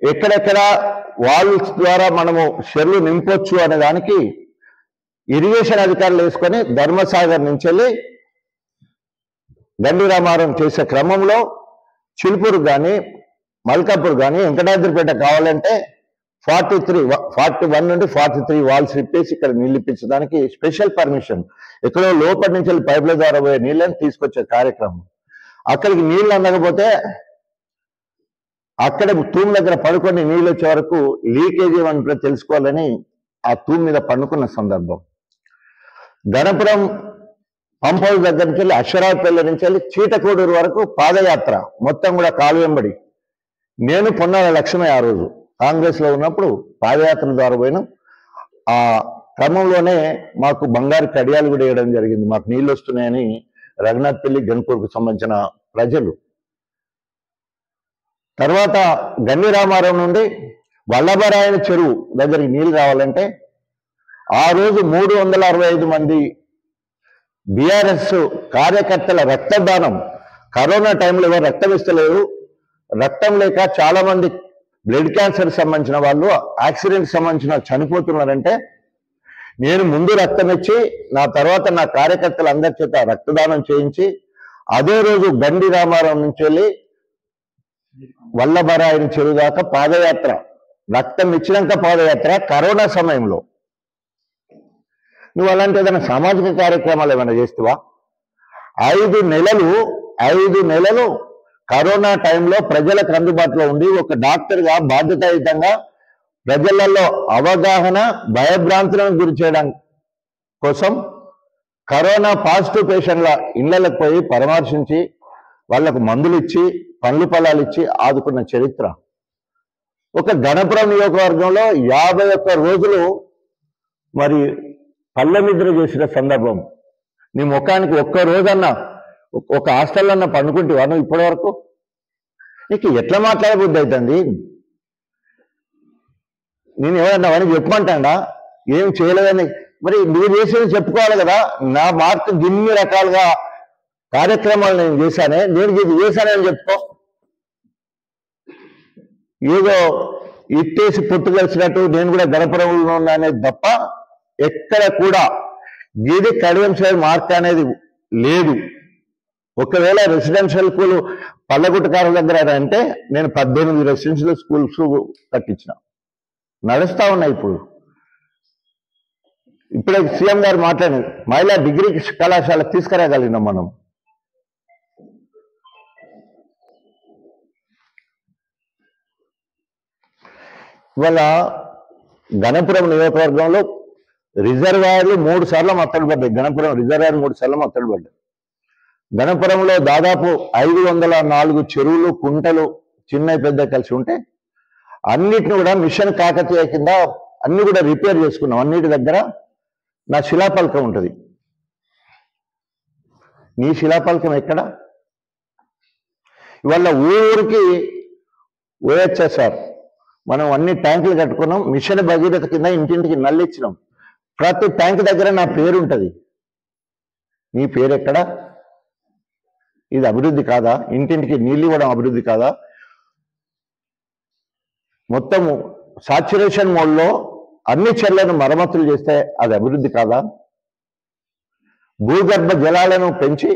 ఎక్కడెక్కడ వాల్స్ ద్వారా మనము చెర్లు నింపొచ్చు అనే దానికి ఇరిగేషన్ అధికారులు వేసుకొని ధర్మసాగర్ నుంచి వెళ్ళి గండి రామారం చేసే క్రమంలో చిలుపూరు కానీ, మల్కాపూర్ కానీ, వెంకటాద్రిపేట కావాలంటే 41 నుండి 43 వాల్స్ రిప్పేసి ఇక్కడ నీళ్ళు ఇప్పించడానికి స్పెషల్ పర్మిషన్. ఎక్కడో లోపలి నుంచి వెళ్ళి పైపుల ద్వారా పోయే నీళ్ళని తీసుకొచ్చే కార్యక్రమం. అక్కడికి నీళ్ళు అందకపోతే అక్కడ తూము దగ్గర పడుకొని నీళ్ళు వచ్చే వరకు లీకేజ్ ఏమంటారో తెలుసుకోవాలని ఆ తూము మీద పండుకున్న సందర్భం. గణపురం పంప్ హౌస్ దగ్గర నుంచి వెళ్ళి అశ్వరావుపల్లి నుంచి వెళ్ళి చీటకోడూరు వరకు పాదయాత్ర మొత్తం కూడా కాలు వెంబడి. నేను పొన్నాల లక్ష్మయ్య ఆ రోజు కాంగ్రెస్ లో ఉన్నప్పుడు పాదయాత్ర ద్వారా పోయినాం. ఆ క్రమంలోనే మాకు బంగారు కడియాలు కూడా వేయడం జరిగింది. మాకు నీళ్ళు వస్తున్నాయని రఘునాథ్పల్లి, గన్పూర్కు సంబంధించిన ప్రజలు. తర్వాత గండి రామారం నుండి వల్లభరాయన చెరువు దగ్గరికి నీళ్ళు రావాలంటే ఆ రోజు 365 మంది బీఆర్ఎస్ కార్యకర్తల రక్తదానం. కరోనా టైంలో ఎవరు రక్తం ఇస్తలేరు, రక్తం లేక చాలా మంది బ్లడ్ క్యాన్సర్ సంబంధించిన వాళ్ళు, యాక్సిడెంట్ సంబంధించిన చనిపోతున్నారంటే నేను ముందు రక్తం ఇచ్చి నా తర్వాత నా కార్యకర్తలు అందరి చేత రక్తదానం చేయించి అదే రోజు గండి రామారం నుంచి వెళ్ళి వల్లభరాయన చెరువు దాకా పాదయాత్ర, రక్తం ఇచ్చినాక పాదయాత్ర. కరోనా సమయంలో నువ్వు అలాంటి ఏదైనా సామాజిక కార్యక్రమాలు ఏమైనా చేస్తావా? 5 నెలలు కరోనా టైంలో ప్రజలకు అందుబాటులో ఉండి ఒక డాక్టర్గా బాధ్యతాయుతంగా ప్రజలలో అవగాహన, భయభ్రాంతులను గురి చేయడం కోసం కరోనా పాజిటివ్ పేషెంట్ల ఇళ్లకు పోయి పరామర్శించి వాళ్లకు మందులు ఇచ్చి, పండ్లు పొలాలు ఇచ్చి ఆదుకున్న చరిత్ర. ఒక గణపురం నియోజకవర్గంలో 51 రోజులు మరి పళ్ళ నిద్ర చేసిన సందర్భం. నీ ముఖానికి ఒక్క రోజన్నా ఒక హాస్టల్లో పండుకుంటేవా నువ్వు ఇప్పటి వరకు? నీకు ఎట్లా మాట్లాడబుద్ధి అవుతుంది? నేను ఏమన్నావని చెప్పమంటాడా? ఏం చేయలేదని మరి నువ్వు చేసేది చెప్పుకోవాలి కదా. నా మార్కు గిన్ని రకాలుగా కార్యక్రమాలు నేను చేశానే, నేను ఇది చేశానని చెప్పుకో. ఏదో ఇట్టేసి పొట్టు కలిసినట్టు నేను కూడా గణపురంలో ఉన్నానేది తప్ప ఎక్కడ కూడా ఇది కడియం సైడ్ మార్క్ అనేది లేదు. ఒకవేళ రెసిడెన్షియల్ స్కూల్ పల్లగుట్టకారుల దగ్గర అంటే నేను 18 రెసిడెన్షియల్ స్కూల్స్ కట్టించిన, నడుస్తా ఉన్నాయి. ఇప్పుడే సీఎం గారు మాట్లాడారు, మహిళా డిగ్రీ కళాశాల తీసుకురాగలిగినాం మనం. ఇవాళ గణపురం నియోజకవర్గంలో రిజర్వాయర్లు 3 సార్లు మత్తలు పడ్డాయి. గణపురం రిజర్వాయర్ 3 సార్లు మత్తలు పడ్డాయి. గణపురంలో దాదాపు 504 చెరువులు, కుంటలు చిన్న పెద్ద కలిసి ఉంటే అన్నిటిని కూడా మిషన్ కాకతీయ కింద అన్ని కూడా రిపేర్ చేసుకున్నాం. అన్నిటి దగ్గర నా శిలాపలకం ఉంటుంది. నీ శిలాపలకం ఎక్కడ? ఇవాళ ఊరికి ఓహెచ్ఎస్ఆర్ మనం అన్ని ట్యాంకులు కట్టుకున్నాం. మిషన్ భగీరథ కింద ఇంటింటికి నల్లు ఇచ్చినాం. ప్రతి ట్యాంక్ దగ్గర నా పేరు ఉంటుంది. నీ పేరు ఎక్కడ? ఇది అభివృద్ధి కాదా? ఇంటింటికి నీళ్ళు ఇవ్వడం అభివృద్ధి కాదా? మొత్తము సాచురేషన్ మోడ్లో అన్ని చెర్లను మరమ్మతులు చేస్తే అది అభివృద్ధి కాదా? భూగర్భ జలాలను పెంచి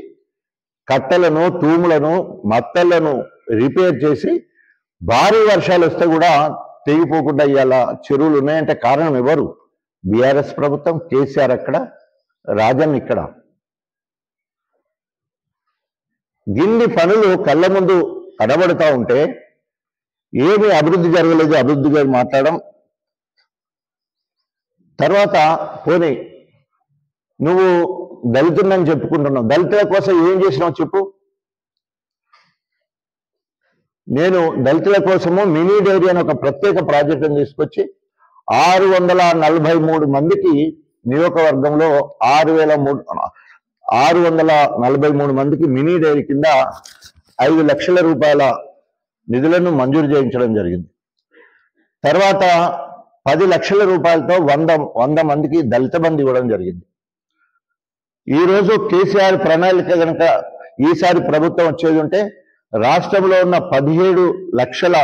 కట్టలను, తూములను, మత్తలను రిపేర్ చేసి భారీ వర్షాలు వస్తే కూడా తెగిపోకుండా ఇవాళ చెరువులు ఉన్నాయంటే కారణం ఎవరు? బీఆర్ఎస్ ప్రభుత్వం, కేసీఆర్ అక్కడ, రాజన్ ఇక్కడ. గిన్ని పనులు కళ్ళ ముందు కనబడుతూ ఉంటే ఏమీ అభివృద్ధి జరగలేదు, అభివృద్ధి గారు మాట్లాడడం. తర్వాత పోనీ నువ్వు దళితులని చెప్పుకుంటున్నావు, దళితుల కోసం ఏం చేసినావు చెప్పు. నేను దళితుల కోసము మినీ డైరీ అని ఒక ప్రత్యేక ప్రాజెక్టును తీసుకొచ్చి 643 మందికి నియోజకవర్గంలో 643 మందికి మినీ డైరీ కింద 5 లక్షల రూపాయల నిధులను మంజూరు చేయించడం జరిగింది. తర్వాత 10 లక్షల రూపాయలతో 100 మందికి దళిత బంధు ఇవ్వడం జరిగింది. ఈరోజు కేసీఆర్ ప్రణాళిక కనుక ఈసారి ప్రభుత్వం వచ్చేది ఉంటే రాష్ట్రంలో ఉన్న 17 లక్షల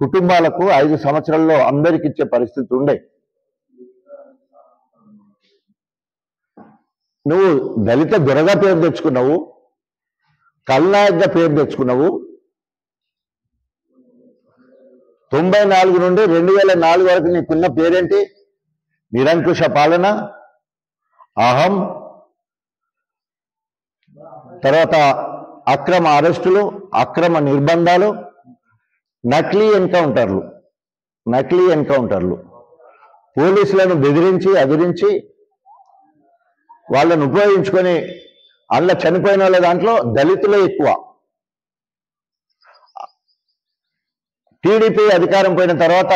కుటుంబాలకు 5 సంవత్సరాల్లో అందరికి ఇచ్చే పరిస్థితి ఉండే. నువ్వు దళిత దొరగా పేరు తెచ్చుకున్నావు, కల్నాయక్గా పేరు తెచ్చుకున్నావు. 94 నుండి 2004 వరకు నీకున్న పేరేంటి? నిరంకుశ పాలన, అహం, తర్వాత అక్రమ అరెస్టులు, అక్రమ నిర్బంధాలు, నకిలీ ఎన్కౌంటర్లు, పోలీసులను బెదిరించి అదిరించి వాళ్ళను ఉపయోగించుకొని అందులో చనిపోయిన వాళ్ళ దాంట్లో దళితులే ఎక్కువ. టీడీపీ అధికారం పోయిన తర్వాత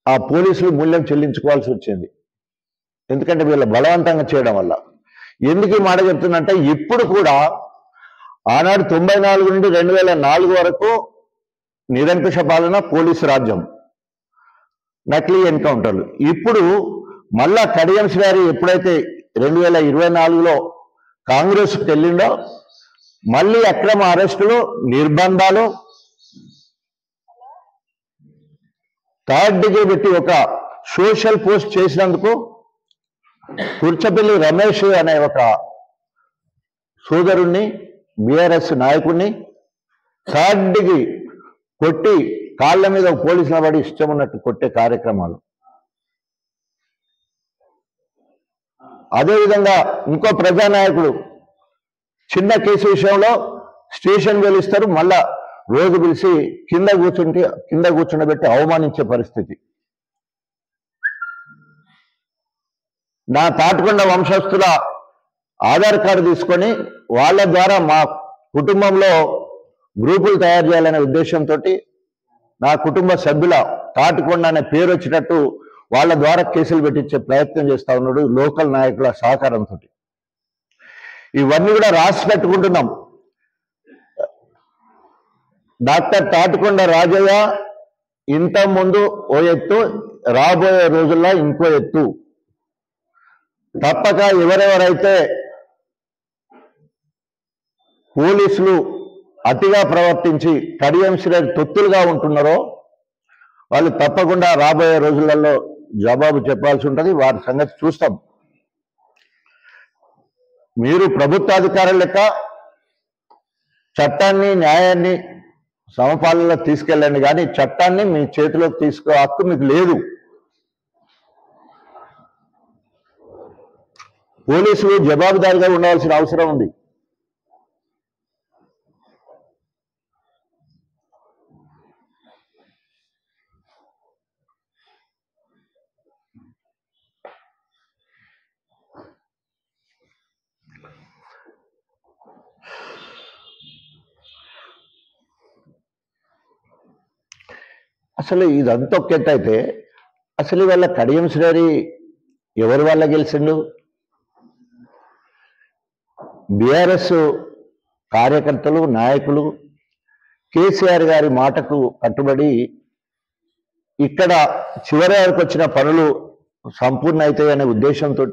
ఆ పోలీసులు మూల్యం చెల్లించుకోవాల్సి వచ్చింది. ఎందుకంటే వీళ్ళ బలవంతంగా చేయడం వల్ల. ఎందుకు ఈ మాట చెప్తున్నంటే ఇప్పుడు కూడా ఆనాడు 94 నుండి 2004 వరకు నిరంకుశ పాలన, పోలీసు రాజ్యం, నకిలీ ఎన్కౌంటర్లు. ఇప్పుడు మళ్ళా కడియం గారు ఎప్పుడైతే 2024లో కాంగ్రెస్కి వెళ్ళిండో మళ్ళీ అక్రమ అరెస్టులు, నిర్బంధాలు, 3rd డిగ్రీ పెట్టి ఒక సోషల్ పోస్ట్ చేసినందుకు కుర్చపల్లి రమేష్ అనే ఒక సోదరుణ్ణి, బీఆర్ఎస్ నాయకుడిని 3rd డిగ్రీ కొట్టి కాళ్ళ మీద పోలీసుల పడి ఇష్టం ఉన్నట్టు కొట్టే కార్యక్రమాలు. అదేవిధంగా ఇంకో ప్రజానాయకుడు చిన్న కేసు విషయంలో స్టేషన్ పిలుస్తారు, మళ్ళా రోజు పిలిచి కింద కూర్చుండబెట్టి అవమానించే పరిస్థితి. నా తాటికొండ వంశస్థుల ఆధార్ కార్డు తీసుకొని వాళ్ళ ద్వారా మా కుటుంబంలో గ్రూపులు తయారు చేయాలనే ఉద్దేశంతో నా కుటుంబ సభ్యుల తాటికొండ అనే పేరు వచ్చేటట్టు వాళ్ళ ద్వారా కేసులు పెట్టించే ప్రయత్నం చేస్తా ఉన్నాడు లోకల్ నాయకుల సహకారంతో. ఇవన్నీ కూడా రాసి పెట్టుకుంటున్నాం. డాక్టర్ తాటికొండ రాజయ్య ఇంత ముందు ఓ ఎత్తు, రాబోయే రోజుల్లో ఇంకో ఎత్తు. తప్పక ఎవరెవరైతే పోలీసులు అతిగా ప్రవర్తించి కడియం శ్రేణి తొత్తులుగా ఉంటున్నారో వాళ్ళు తప్పకుండా రాబోయే రోజులలో జవాబు చెప్పాల్సి ఉంటుంది. వారి సంగతి చూస్తాం. మీరు ప్రభుత్వాధికారుల లెక్క చట్టాన్ని న్యాయాన్ని సమపాలనలో తీసుకెళ్ళండి, కానీ చట్టాన్ని మీ చేతిలోకి తీసుకో హక్కు మీకు లేదు. పోలీసులు జవాబుదారీగా ఉండవలసిన అవసరం ఉంది. అసలు ఇదంతా ఒక ఎత్తు అయితే అసలు వాళ్ళ కడియం శ్రేణి ఎవరి వల్ల గెలిచిండు? బీఆర్ఎస్ కార్యకర్తలు నాయకులు కేసీఆర్ గారి మాటకు కట్టుబడి ఇక్కడ చివరి వరకు వచ్చిన పనులు సంపూర్ణ అవుతాయనే ఉద్దేశంతో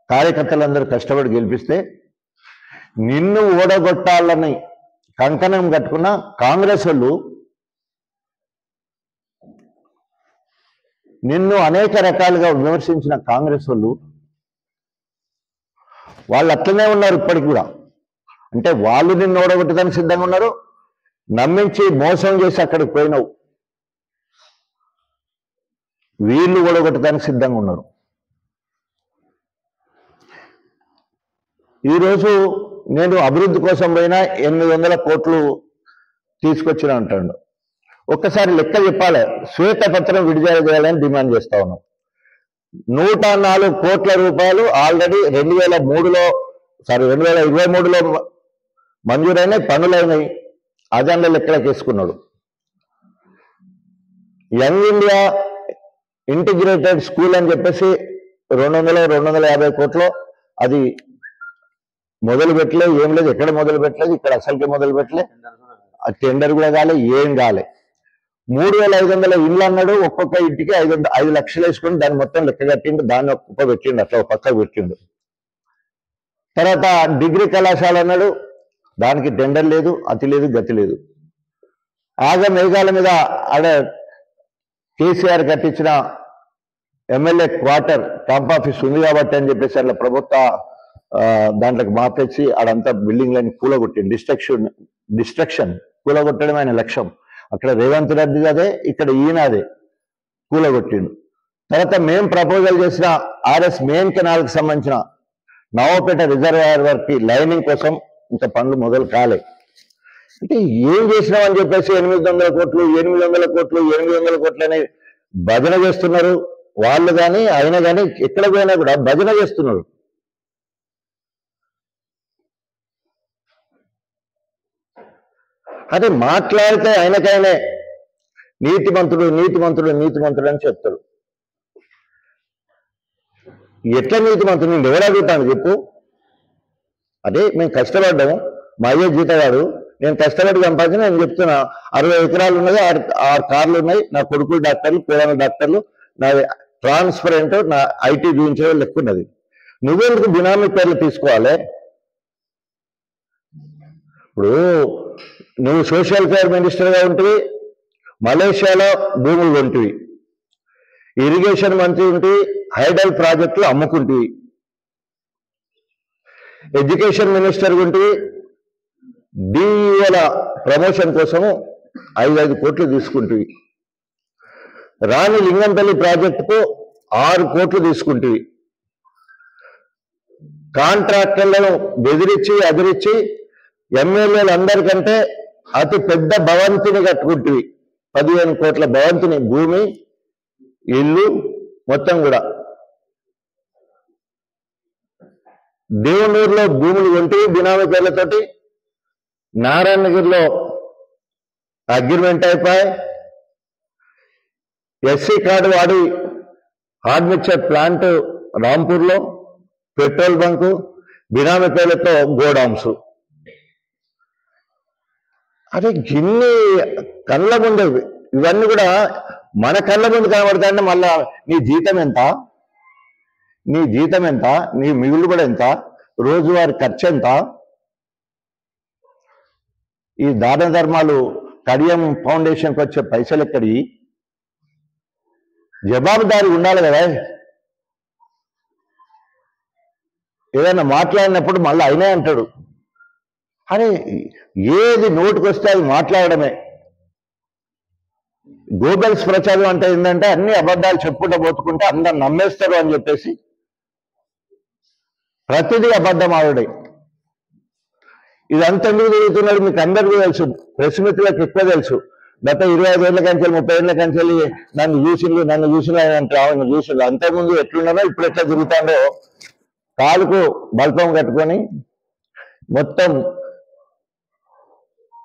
కార్యకర్తలందరూ కష్టపడి గెలిపిస్తే నిన్ను ఓడగొట్టాలని కంకణం కట్టుకున్న కాంగ్రెస్ వాళ్ళు నిన్ను అనేక రకాలుగా విమర్శించిన కాంగ్రెస్ వాళ్ళు అట్లనే ఉన్నారు ఇప్పటికి కూడా. అంటే వాళ్ళు నిన్ను ఓడగొట్టడానికి సిద్ధంగా ఉన్నారు, నమ్మించి మోసం చేసి అక్కడికి పోయినావు. వీళ్ళు ఓడగొట్టడానికి సిద్ధంగా ఉన్నారు. ఈరోజు నేను అభివృద్ధి కోసం పోయినా 800 కోట్లు తీసుకొచ్చిన అంటాడు. ఒక్కసారి లెక్క చెప్పాలి. శ్వేతపత్రం విడుదల చేయాలని డిమాండ్ చేస్తా ఉన్నాం. 104 కోట్ల రూపాయలు ఆల్రెడీ 2023లో మంజూరైనాయి, పనులైనాయి. అజెండా లెక్కలకు వేసుకున్నాడు. యంగ్ ఇండియా ఇంటిగ్రేటెడ్ స్కూల్ అని చెప్పేసి 250 కోట్లు అది మొదలు పెట్టలే, ఏం లేదు, ఎక్కడ మొదలు పెట్టలేదు, ఇక్కడ అసలుకే మొదలు పెట్టలే. ఆ టెండర్ కూడా కాలే, ఏం కాలే. 3500 ఇళ్ళు అన్నాడు. ఒక్కొక్క ఇంటికి 5 లక్షలు వేసుకుని దాన్ని మొత్తం లెక్క కట్టిండు. దాన్ని ఒక్కొక్క పెట్టిండు, అట్లా ఒక పక్కకు పెట్టిండు. తర్వాత డిగ్రీ కళాశాల అన్నాడు. దానికి టెండర్ లేదు, అతి లేదు, గతి లేదు. మేఘాల మీద ఆడ కేసీఆర్ కట్టించిన ఎమ్మెల్యే క్వార్టర్ క్యాంప్ ఆఫీస్ ఉంది కాబట్టి అని చెప్పేసి అట్లా ప్రభుత్వ దాంట్లోకి మార్పేసి ఆడంతా బిల్డింగ్లని కూలగొట్టింది. డిస్ట్రక్షన్ కూలగొట్టడం ఆయన లక్ష్యం. అక్కడ రేవంత్ రెడ్డి అదే, ఇక్కడ ఈయన అదే కూలగొట్టిండు. తర్వాత మేము ప్రపోజల్ చేసిన ఆర్ఎస్ మెయిన్ కెనాల్కి సంబంధించిన నవాపేట రిజర్వాయర్ వరకు లైనింగ్ కోసం ఇంకా పనులు మొదలు కాలే. అంటే ఏం చేసినామని చెప్పేసి 800 కోట్లు 800 కోట్లు 800 కోట్లు అని భజన చేస్తున్నారు వాళ్ళు. కానీ ఆయన కానీ ఎక్కడ పోయినా కూడా భజన చేస్తున్నారు. అదే మాట్లాడితే ఆయనకైనా నీతిమంతుడు నీతిమంతుడు నీతిమంతుడు అని చెప్తాడు. ఎట్లా నీతిమంతుడు? నేను ఎవరు అడుగుతాను చెప్పు. అదే మేము కష్టపడ్డాము, మా అయ్యే జీతగాడు, నేను కష్టపడి సంపాదించిన. నేను చెప్తున్నా 60 ఎకరాలు ఉన్నాయి, 6 కార్లు ఉన్నాయి, నా కొడుకులు డాక్టర్లు, పిల్లల డాక్టర్లు, నా ట్రాన్స్పరెంట్, నా ఐటీ చూపించడం లెక్క ఉన్నది. నువ్వెందుకు బినామీ పేర్లు తీసుకోవాలి? ఇప్పుడు నువ్వు సోషల్ ఫేర్ మినిస్టర్గా ఉంటివి, మలేషియాలో భూములు కొంటివి, ఇరిగేషన్ మంత్రి ఉంటివి, హైడల్ ప్రాజెక్టులు అమ్ముకుంటివి, ఎడ్యుకేషన్ మినిస్టర్ ఉంటివి, డిఈఓల ప్రమోషన్ కోసము 5 కోట్లు తీసుకుంటివి, రాణి లింగంపల్లి ప్రాజెక్టుకు 6 కోట్లు తీసుకుంటివి, కాంట్రాక్టర్లను బెదిరించి అదిరించి ఎమ్మెల్యేలు అందరికంటే అతి పెద్ద భవంతిని కట్టుకుంటివి. 15 కోట్ల భవంతిని, భూమి, ఇల్లు మొత్తం కూడా. దేవునూరులో భూములు కొంటివి బినామీ పేర్లతోటి. నారాయణగిరిలో అగ్రిమెంట్ అయిపోయి ఎస్సీ కార్డు వాడి హార్డ్ మిక్చర్ ప్లాంట్ రాంపూర్లో, పెట్రోల్ బంకు, బినామీ పేర్లతో గోడౌన్స్. అదే గిన్ని కళ్ళ ముందు ఇవన్నీ కూడా మన కళ్ళ ముందు కనబడతాయంటే మళ్ళా నీ జీతం ఎంత? నీ జీతం ఎంత, నీ మిగులుబడి ఎంత, రోజువారీ ఖర్చు ఎంత? ఈ దాన ధర్మాలు కడియం ఫౌండేషన్కి వచ్చే పైసలు ఎక్కడి? జవాబుదారీ ఉండాలి కదా. ఏదైనా మాట్లాడినప్పుడు మళ్ళీ అయినా అంటాడు. అరే ఏది నోటికి వస్తే అది మాట్లాడడమే. గోబెల్స్ ప్రచారం అంటే ఏంటంటే అన్ని అబద్ధాలు చెప్పుకుంటూ పోతుకుంటే అందరు నమ్మేస్తారు అని చెప్పేసి ప్రతిదీ అబద్ధం ఆవిడే. ఇదంతా ఎందుకు జరుగుతున్నాడు మీకు అందరికీ తెలుసు, ప్రెస్ మిత్రులకు ఎక్కువ తెలుసు. గత 25 ఏళ్ల కంచెలు 30 ఏళ్ల కంచెలు నన్ను చూసిన అంటే ఆమెను చూసిండు. అంతకుముందు ఎట్లున్నానో ఇప్పుడు ఎట్లా తిరుగుతాడో కాలుకు బల్పం కట్టుకొని మొత్తం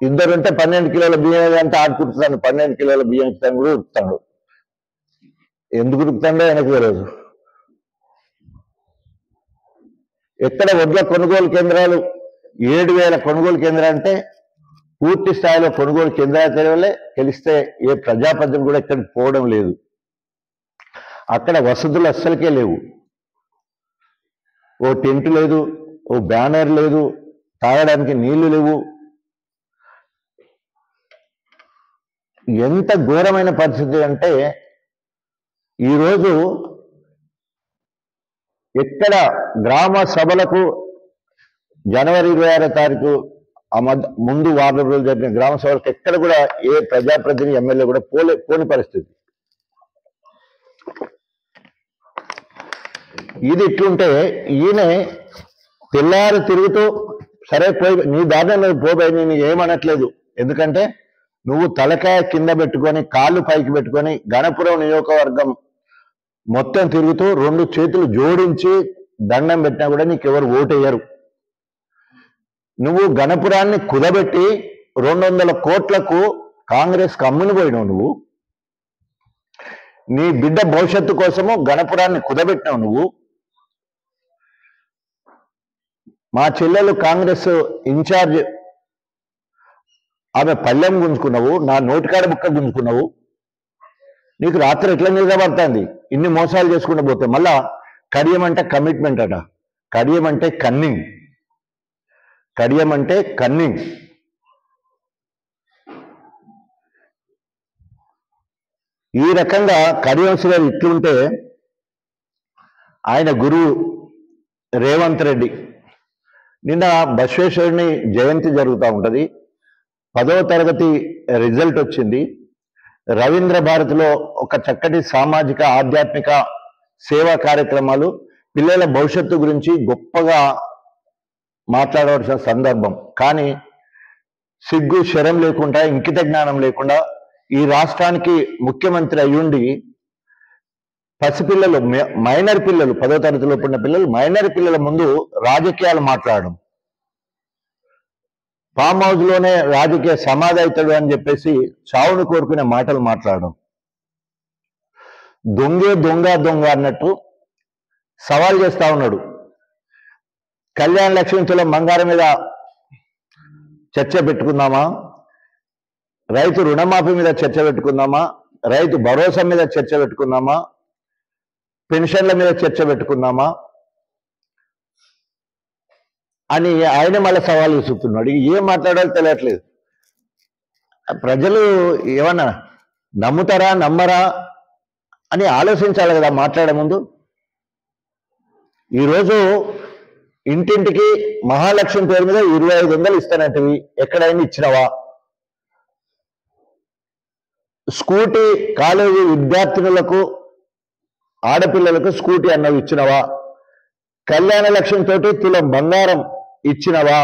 ఇద్దరుంటే 12 కిలోల బియ్యం అంటే ఆడుకుంటున్నాను. 12 కిలోల బియ్యం ఇస్తాను కూడా ఉరుకుతాడు. ఎందుకు ఉరుకుతాడో ఆయనకు తెలియదు. ఎక్కడ వడ్ల కొనుగోలు కేంద్రాలు 7,000 కొనుగోలు కేంద్రాలు అంటే పూర్తి స్థాయిలో కొనుగోలు కేంద్రాలు తెలిస్తే ఏ ప్రజాప్రతినిధి కూడా ఎక్కడికి పోవడం లేదు. అక్కడ వసతులు అస్సలకే లేవు. ఓ టెంట్ లేదు, ఓ బ్యానర్ లేదు, తాగడానికి నీళ్లు లేవు. ఎంత ఘోరమైన పరిస్థితి అంటే ఈరోజు ఎక్కడ గ్రామ సభలకు జనవరి 26వ తారీఖు ముందు వారం రోజులు జరిగిన గ్రామ సభలకు ఎక్కడ కూడా ఏ ప్రజాప్రతినిధి ఎమ్మెల్యే కూడా పోని పరిస్థితి. ఇది ఇట్లుంటే ఈయన తెల్లారి తిరుగుతూ సరే పోయి నీ దారిని నువ్వు పోయి నేను ఏమనట్లేదు. ఎందుకంటే నువ్వు తలకాయ కింద పెట్టుకొని కాళ్ళు పైకి పెట్టుకొని గణపురం నియోజకవర్గం మొత్తం తిరుగుతూ 2 చేతులు జోడించి దండం పెట్టినా కూడా నీకెవరు ఓటేయరు. నువ్వు గణపురాన్ని కుదబెట్టి 200 కోట్లకు కాంగ్రెస్ కమ్ముని పోయినావు. నువ్వు నీ బిడ్డ భవిష్యత్తు కోసము గణపురాన్ని కుదబెట్టినావు. నువ్వు మా చెల్లెలు కాంగ్రెస్ ఇన్ఛార్జ్ ఆమె పల్లెం గుంజుకున్నావు, నా నోటికాడ బుక్క గుంజుకున్నావు. నీకు రాత్రి ఎట్లా నిద్రపడుతుంది ఇన్ని మోసాలు చేసుకుంటూ పోతే? మళ్ళా కడియం అంటే కమిట్మెంట్ అట, కడియం అంటే కన్నింగ్, కడియం అంటే కన్నింగ్. ఈ రకంగా కడియం గారు ఇట్లుంటే ఆయన గురువు రేవంత్ రెడ్డి నిన్న బసవేశ్వరుని జయంతి జరుగుతూ ఉంటుంది. 10వ తరగతి రిజల్ట్ వచ్చింది. రవీంద్ర భారతిలో ఒక చక్కటి సామాజిక ఆధ్యాత్మిక సేవా కార్యక్రమాలు పిల్లల భవిష్యత్తు గురించి గొప్పగా మాట్లాడవలసిన సందర్భం. కానీ సిగ్గు శరం లేకుండా ఇంకిత జ్ఞానం లేకుండా ఈ రాష్ట్రానికి ముఖ్యమంత్రి అయ్యుండి పసిపిల్లలు మైనర్ పిల్లలు 10వ తరగతిలో ఉన్న పిల్లలు మైనర్ పిల్లల ముందు రాజకీయాలు మాట్లాడడం, ఫామ్ హౌస్ లోనే రాజకీయ సమాధి అవుతాడు అని చెప్పేసి చావును కోరుకునే మాటలు మాట్లాడడం, దొంగే దొంగ అన్నట్టు సవాల్ చేస్తా ఉన్నాడు. కళ్యాణ లక్ష్మి తులం బంగారం మీద చర్చ పెట్టుకుందామా, రైతు రుణమాఫీ మీద చర్చ పెట్టుకుందామా, రైతు భరోసా మీద చర్చ పెట్టుకుందామా, పెన్షన్ల మీద చర్చ పెట్టుకుందామా అని ఆయన మళ్ళీ సవాల్ విసురుతున్నాడు. ఏం మాట్లాడాలో తెలియట్లేదు. ప్రజలు ఏమన్నా నమ్ముతారా నమ్మరా అని ఆలోచించాలి కదా మాట్లాడే ముందు. ఈరోజు ఇంటింటికి మహాలక్ష్మి పేరు మీద 2500 ఇస్తానంటివి, ఎక్కడైనా ఇచ్చినవా? స్కూటీ కాలేజీ విద్యార్థినులకు ఆడపిల్లలకు స్కూటీ అన్నవి ఇచ్చినవా? కళ్యాణ లక్ష్మి తోటి తులం బంగారం ఇచ్చినవా?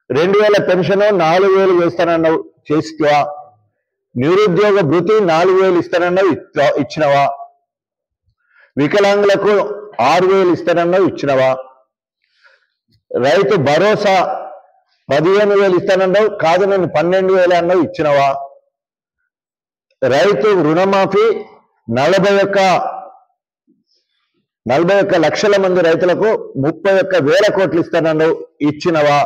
2000 పెన్షన్ 4000 వేస్తానన్నావు చేసివా? నిరుద్యోగ భృతి 4000 ఇస్తానన్నావు ఇచ్చినవా? వికలాంగులకు 6000 ఇస్తానన్నావు ఇచ్చినవా? రైతు భరోసా 15,000 ఇస్తానన్నావు, కాదు నేను 12,000 అన్నావు ఇచ్చినవా? రైతు రుణమాఫీ 41 లక్షల మంది రైతులకు 31,000 కోట్లు ఇస్తానన్నావు ఇచ్చినవా?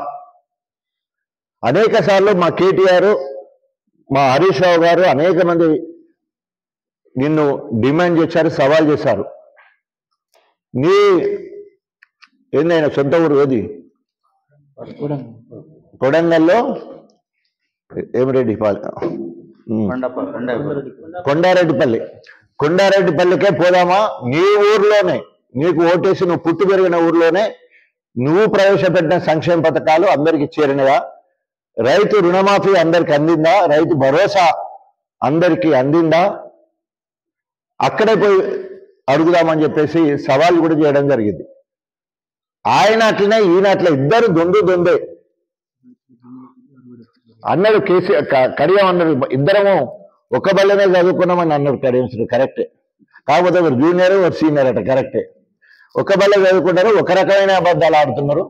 అనేక సార్లు మా కేటీఆర్ మా హరీష్ రావు గారు అనేక మంది నిన్ను డిమాండ్ చేశారు, సవాల్ చేశారు. నీ ఏందైనా సొంత ఊరు ఏది? కొడంగల్లో కొండారెడ్డిపల్లికే పోదామా? నీ ఊర్లోనే, నీకు ఓటేసి నువ్వు పుట్టి పెరిగిన ఊర్లోనే నువ్వు ప్రవేశపెట్టిన సంక్షేమ పథకాలు అందరికి చేరినవా? రైతు రుణమాఫీ అందరికి అందిందా? రైతు భరోసా అందరికి అందిందా? అక్కడే పోయి అడుగుదామని చెప్పేసి సవాల్ కూడా చేయడం జరిగింది. ఆయన అట్లనే ఈయన అట్లా ఇద్దరు దొందే అన్నాడు. కడియం అన్నాడు, ఇద్దరము ఒక బల్లనే చదువుకున్నామని అన్నాడు కడియం శ్రీ. కరెక్టే. కాకపోతే ఒకరు జూనియర్ ఒకరు సీనియర్ అట. కరెక్టే. ఒక బల్ల చదువుకుంటారు, ఒక రకమైన అబద్ధాలు ఆడుతున్నారు.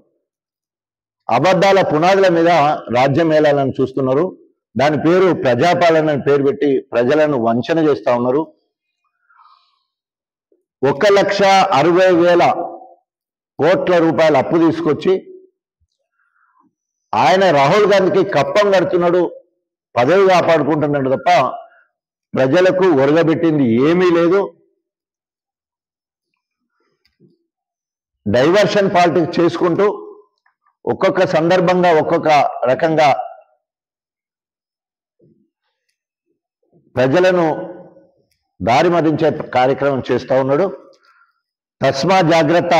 అబద్ధాల పునాదుల మీద రాజ్యం ఏలాలని చూస్తున్నారు. దాని పేరు ప్రజాపాలన అని పేరు పెట్టి ప్రజలను వంచన చేస్తా ఉన్నారు. 1,60,000 కోట్ల రూపాయల అప్పు తీసుకొచ్చి ఆయన రాహుల్ గాంధీకి కప్పం కడుతున్నాడు, పదవి కాపాడుకుంటున్నాడు తప్ప ప్రజలకు ఒరగబెట్టింది ఏమీ లేదు. డైవర్షన్ పాలిటిక్స్ చేసుకుంటూ ఒక్కొక్క సందర్భంగా ఒక్కొక్క రకంగా ప్రజలను దారి మదించే కార్యక్రమం చేస్తూ ఉన్నాడు. తస్మా జాగ్రత్త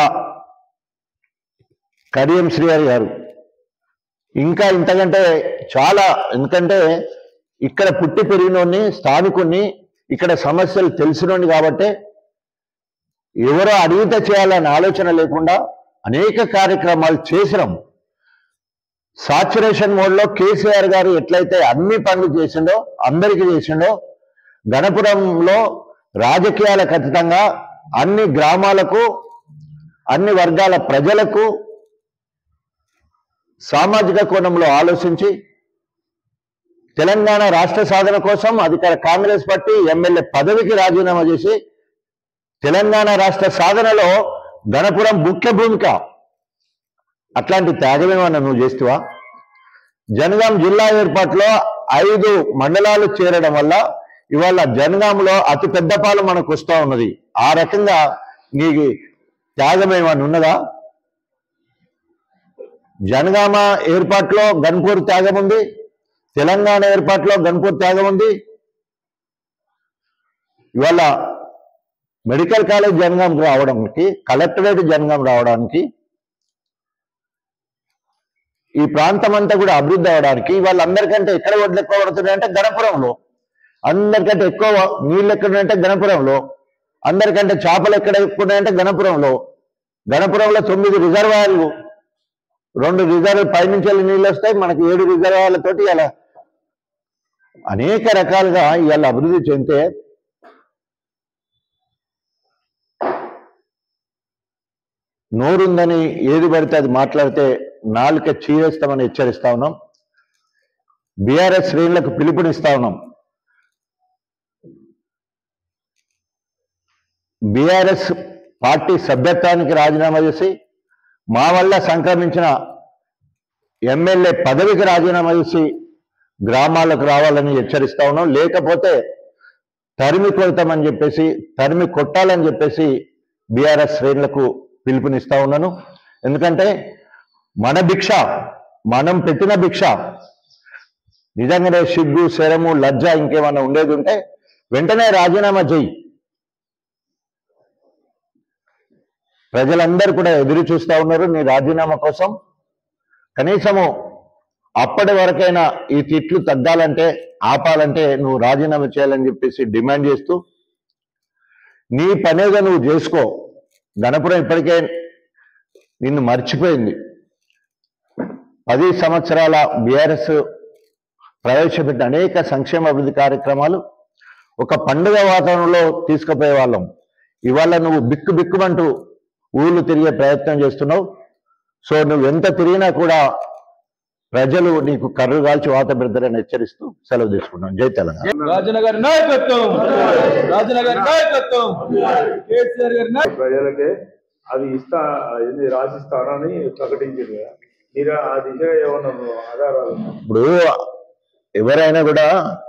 కడియం శ్రీహరి గారు. ఇంకా ఇంతకంటే చాలా, ఎందుకంటే ఇక్కడ పుట్టి పెరిగినోడిని, స్థానికుడిని, ఇక్కడ సమస్యలు తెలిసినోడిని కాబట్టి ఎవరో అడిగితే చేయాలనే ఆలోచన లేకుండా అనేక కార్యక్రమాలు చేసినాం. సాచురేషన్ మోడ్లో కేసీఆర్ గారు ఎట్లయితే అన్ని పనులు చేసిండో, అందరికీ చేసిండో, గణపురంలో రాజకీయాలకు అతీతంగా అన్ని గ్రామాలకు, అన్ని వర్గాల ప్రజలకు సామాజిక కోణంలో ఆలోచించి తెలంగాణ రాష్ట్ర సాధన కోసం అధికార కాంగ్రెస్ పార్టీ ఎమ్మెల్యే పదవికి రాజీనామా చేసి తెలంగాణ రాష్ట్ర సాధనలో గణపురం ముఖ్య భూమిక. అట్లాంటి త్యాగమేమన్నా నువ్వు చేస్తావా? జనగాం జిల్లా ఏర్పాటులో 5 మండలాలు చేరడం వల్ల ఇవాళ జనగాంలో అతి పెద్ద పాలు మనకు వస్తూ ఉన్నది. ఆ రకంగా నీకు త్యాగమేమన్నా ఉన్నదా? జనగామ ఏర్పాటులో గన్పూర్ త్యాగం ఉంది, తెలంగాణ ఏర్పాటులో గన్పూర్ త్యాగం ఉంది. ఇవాళ మెడికల్ కాలేజ్ జనగాంకి రావడానికి, కలెక్టరేట్ జనగాం రావడానికి, ఈ ప్రాంతం అంతా కూడా అభివృద్ధి అవడానికి వాళ్ళందరికంటే ఎక్కడ వడ్లు ఎక్కువ పడుతున్నాయంటే గణపురంలో. అందరికంటే ఎక్కువ నీళ్ళు ఎక్కడున్నాయంటే గణపురంలో. అందరికంటే చేపలు ఎక్కడ ఎక్కువ ఉన్నాయంటే గణపురంలో. గణపురంలో 9 రిజర్వాయర్లు, 2 రిజర్వ్ పైనుంచి వెళ్ళి నీళ్ళు వస్తాయి. మనకి 7 రిజర్వాయర్లతోటి ఇలా అనేక రకాలుగా ఇవాళ అభివృద్ధి చెందితే నోరుందని ఏది పడితే అది మాట్లాడితే నాలుక చీరేస్తామని హెచ్చరిస్తా ఉన్నాం. బీఆర్ఎస్ శ్రేణులకు పిలుపునిస్తా ఉన్నాం. బీఆర్ఎస్ పార్టీ సభ్యత్వానికి రాజీనామా చేసి మా వల్ల సంక్రమించిన ఎమ్మెల్యే పదవికి రాజీనామా చేసి గ్రామాలకు రావాలని హెచ్చరిస్తా ఉన్నాం. లేకపోతే తరిమి కొడతామని చెప్పేసి, తరిమి కొట్టాలని చెప్పేసి బీఆర్ఎస్ శ్రేణులకు పిలుపునిస్తా ఉన్నాను. ఎందుకంటే మన భిక్ష, మనం పెట్టిన భిక్ష, నిజంగానే సిగ్గు, శరము, లజ్జ ఇంకేమన్నా ఉండేది ఉంటే వెంటనే రాజీనామా చేయి. ప్రజలందరూ కూడా ఎదురు చూస్తూ ఉన్నారు నీ రాజీనామా కోసం. కనీసము అప్పటి వరకైనా ఈ తిట్లు తగ్గాలంటే, ఆపాలంటే నువ్వు రాజీనామా చేయాలని చెప్పేసి డిమాండ్ చేస్తూ నీ పనేగా నువ్వు చేసుకో. గణపురం ఇప్పటికే నిన్ను మర్చిపోయింది. 10 సంవత్సరాల బీఆర్ఎస్ ప్రవేశపెట్టిన అనేక సంక్షేమ అభివృద్ధి కార్యక్రమాలు ఒక పండుగ వాతావరణంలో తీసుకుపోయే వాళ్ళం. ఇవాళ నువ్వు బిక్కుమంటూ ఊళ్ళు తిరిగే ప్రయత్నం చేస్తున్నావు. సో నువ్వు ఎంత తిరిగినా కూడా ప్రజలు నీకు కర్రు కాల్చి వాత పెడతారని హెచ్చరిస్తూ సెలవు తీసుకున్నాం. జై తెలంగాణ. రాజనగర్ నాయకత్వం, రాజనగర్ నాయకత్వం, కేసీఆర్ గారి ప్రజలకే అది రాసిస్తానని ప్రకటించారు కదా, మీరు ఆ దిశగా ఏమన్నా ఆధారాలు? ఇప్పుడు ఎవరైనా కూడా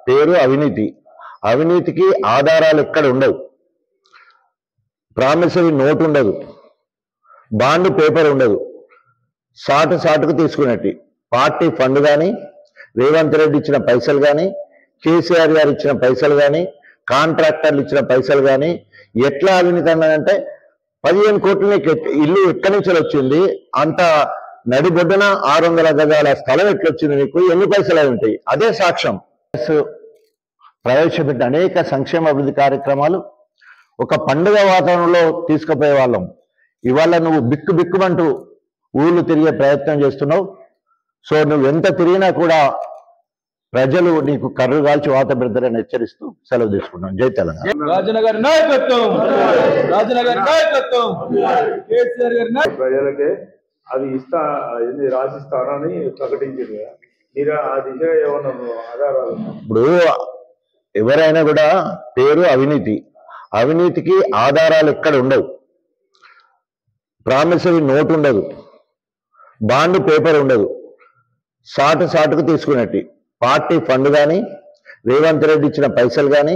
పేరు అవినీతి, అవినీతికి ఆధారాలు ఎక్కడ ఉండవు. ప్రామిసరీ నోట్ ఉండదు, బాండ్ పేపర్ ఉండదు, సాటుకు తీసుకునేటి పార్టీ ఫండ్ కానీ, రేవంత్ రెడ్డి ఇచ్చిన పైసలు కానీ, కేసీఆర్ గారు ఇచ్చిన పైసలు కానీ, కాంట్రాక్టర్లు ఇచ్చిన పైసలు కానీ ఎట్లా అవినీతి అన్నారంటే 15 కోట్లు నీకు ఇల్లు ఎక్కడి నుంచి వచ్చింది, అంత నడిబొడ్డున 600 గజాల స్థలం ఎట్లొచ్చింది, నీకు ఎన్ని పైసలు అవి ఉంటాయి, అదే సాక్ష్యం. ప్రవేశపెట్టిన అనేక సంక్షేమ అభివృద్ధి కార్యక్రమాలు ఒక పండుగ వాతావరణంలో తీసుకుపోయే వాళ్ళం. ఇవాళ నువ్వు బిక్కుమంటూ ఊళ్ళు తిరిగే ప్రయత్నం చేస్తున్నావు. సో నువ్వు ఎంత తిరిగినా కూడా ప్రజలు నీకు కర్రు కాల్చి వాత పెడతారని హెచ్చరిస్తూ సెలవు తీసుకున్నాం. జై తెలంగాణ. రాజనగర్ నాయకత్వం, రాజనగర్ నాయకత్వం, కేసీఆర్ గారి నాయకత్వం. ప్రజలకే అది రాసిస్తానని ప్రకటించారు కదా, మీరు ఆ దిశగా ఏమన్నా ఆధారాలు? ఇప్పుడు ఎవరైనా కూడా పేరు అవినీతికి ఆధారాలు ఎక్కడ ఉండవు. ప్రామిసరీ నోట్ ఉండదు, బాండ్ పేపర్ ఉండదు, సాటుకు తీసుకునేటి పార్టీ ఫండ్ కానీ, రేవంత్ రెడ్డి ఇచ్చిన పైసలు కానీ,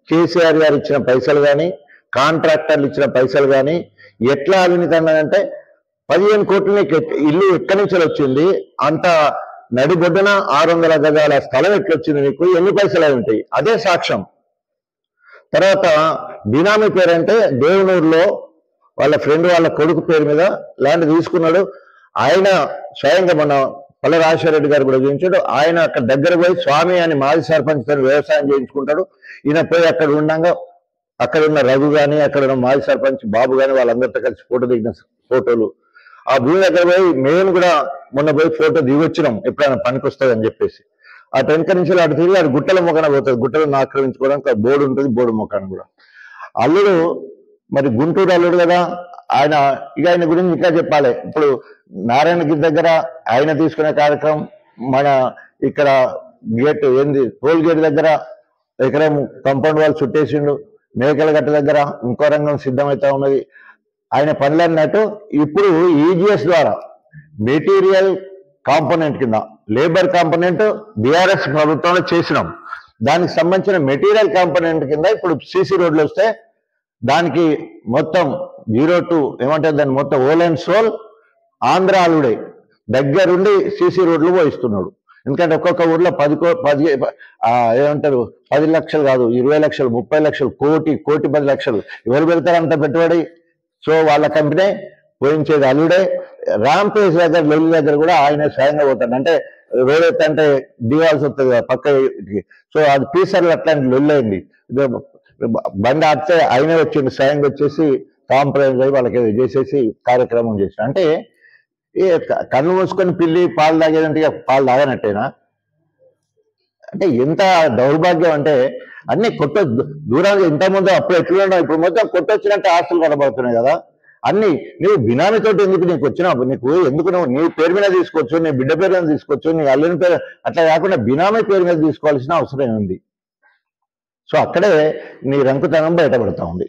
కేసీఆర్ గారు ఇచ్చిన పైసలు కానీ, కాంట్రాక్టర్లు ఇచ్చిన పైసలు కానీ ఎట్లా అవినీతి అన్నారంటే 15 కోట్లు నీకు ఇల్లు ఎక్కడి నుంచి వచ్చింది, అంత నడిబొడ్డున 600 గజాల స్థలం ఎట్లొచ్చింది, నీకు ఎన్ని పైసలు అవి ఉంటాయి, అదే సాక్ష్యం. తర్వాత బినామీ పేరు అంటే దేవునూరులో వాళ్ళ ఫ్రెండ్ వాళ్ళ కొడుకు పేరు మీద ల్యాండ్ తీసుకున్నాడు. ఆయన స్వయంగా మన పల్ల రాజశేఖర రెడ్డి గారు కూడా చూపించాడు. ఆయన అక్కడ దగ్గర పోయి స్వామి అని మాజీ సర్పంచ్ తో వ్యవసాయం చేయించుకుంటాడు. ఈయన పోయి అక్కడ ఉండగా అక్కడ ఉన్న రఘు కానీ, అక్కడ ఉన్న మాజీ సర్పంచ్ బాబు కానీ వాళ్ళందరితో కలిసి ఫోటో దిగిన ఫోటోలు. ఆ భూమి దగ్గర పోయి మేము కూడా మొన్న పోయి ఫోటో దిగొచ్చినాం, ఎప్పుడైనా పనికి వస్తుంది అని చెప్పేసి. ఆ టెన్క నుంచి అటు తిరిగి అది గుట్టల మొక్కన పోతుంది, గుట్టలను ఆక్రమించుకోవడానికి బోర్డు ఉంటుంది, బోర్డు మొక్కను కూడా. అల్లుడు మరి గుంటూరు అల్లుడు కదా, ఆయన గురించి ఇంకా చెప్పాలి. ఇప్పుడు నారాయణగిరి దగ్గర ఆయన తీసుకునే కార్యక్రమం, మన ఇక్కడ గేట్ టోల్ గేట్ దగ్గర ఎకరం కాంపౌండ్ వాల్ చుట్టేసిండు, మేకలగట్ట దగ్గర ఇంకో రంగం సిద్ధమవుతా ఉన్నది. ఆయన పనులు అన్నట్టు ఇప్పుడు ఈజీఎస్ ద్వారా మెటీరియల్ కాంపోనెంట్ కింద లేబర్ కాంపోనెంట్ బీఆర్ఎస్ ప్రభుత్వంలో చేసినాం. దానికి సంబంధించిన మెటీరియల్ కాంపోనెంట్ కింద ఇప్పుడు సీసీ రోడ్లు వస్తే దానికి మొత్తం 0 to ఏమంటారు దాన్ని మొత్తం ఓల్ అండ్ సోల్ ఆంధ్ర అల్లుడే దగ్గరుండి సీసీ రోడ్లు పోయిస్తున్నాడు. ఎందుకంటే ఒక్కొక్క ఊర్లో 10 లక్షలు కాదు, 20 లక్షలు, 30 లక్షలు, కోటి 10 లక్షలు ఎవరు పెడతారు అంత పెట్టుబడి? సో వాళ్ళ కంపెనీ పోయించేది అల్లుడే. రాంపేజ్ దగ్గర లొల్లి దగ్గర కూడా ఆయన స్వయంగా పోతాడు. అంటే రోడ్ అంటే దిగాల్సి వస్తుంది పక్క. సో అది పీసర్లు అట్లాంటి లొల్లి అయింది. బండి ఆడితే ఆయనే వచ్చింది, స్వయంగా వచ్చేసి కాంప్రమైజ్ అయ్యి వాళ్ళకి చేసేసి కార్యక్రమం చేసిన. అంటే కన్ను మూసుకొని పిల్లి పాలు తాగేదంటే పాలు తాగనట్టేనా? అంటే ఎంత దౌర్భాగ్యం అంటే అన్ని దూరంగా ఇంతకుముందు అప్పుడు ఎట్లున్నా ఇప్పుడు మొత్తం కొట్టొచ్చినట్టు ఆస్తులు కనబడుతున్నాయి కదా అన్ని. నువ్వు బినామీతోటి ఎందుకు నీకు వచ్చినావు? నీకు ఎందుకు నువ్వు నీ పేరు మీద తీసుకోవచ్చు, నీ బిడ్డ పేరు మీద తీసుకోవచ్చు, నీ అల్లుని పేరు, అట్లా కాకుండా బినామీ పేరు మీద తీసుకోవాల్సిన అవసరం ఉంది. సో అక్కడే నీ రంకుతనం బయటపడతా ఉంది.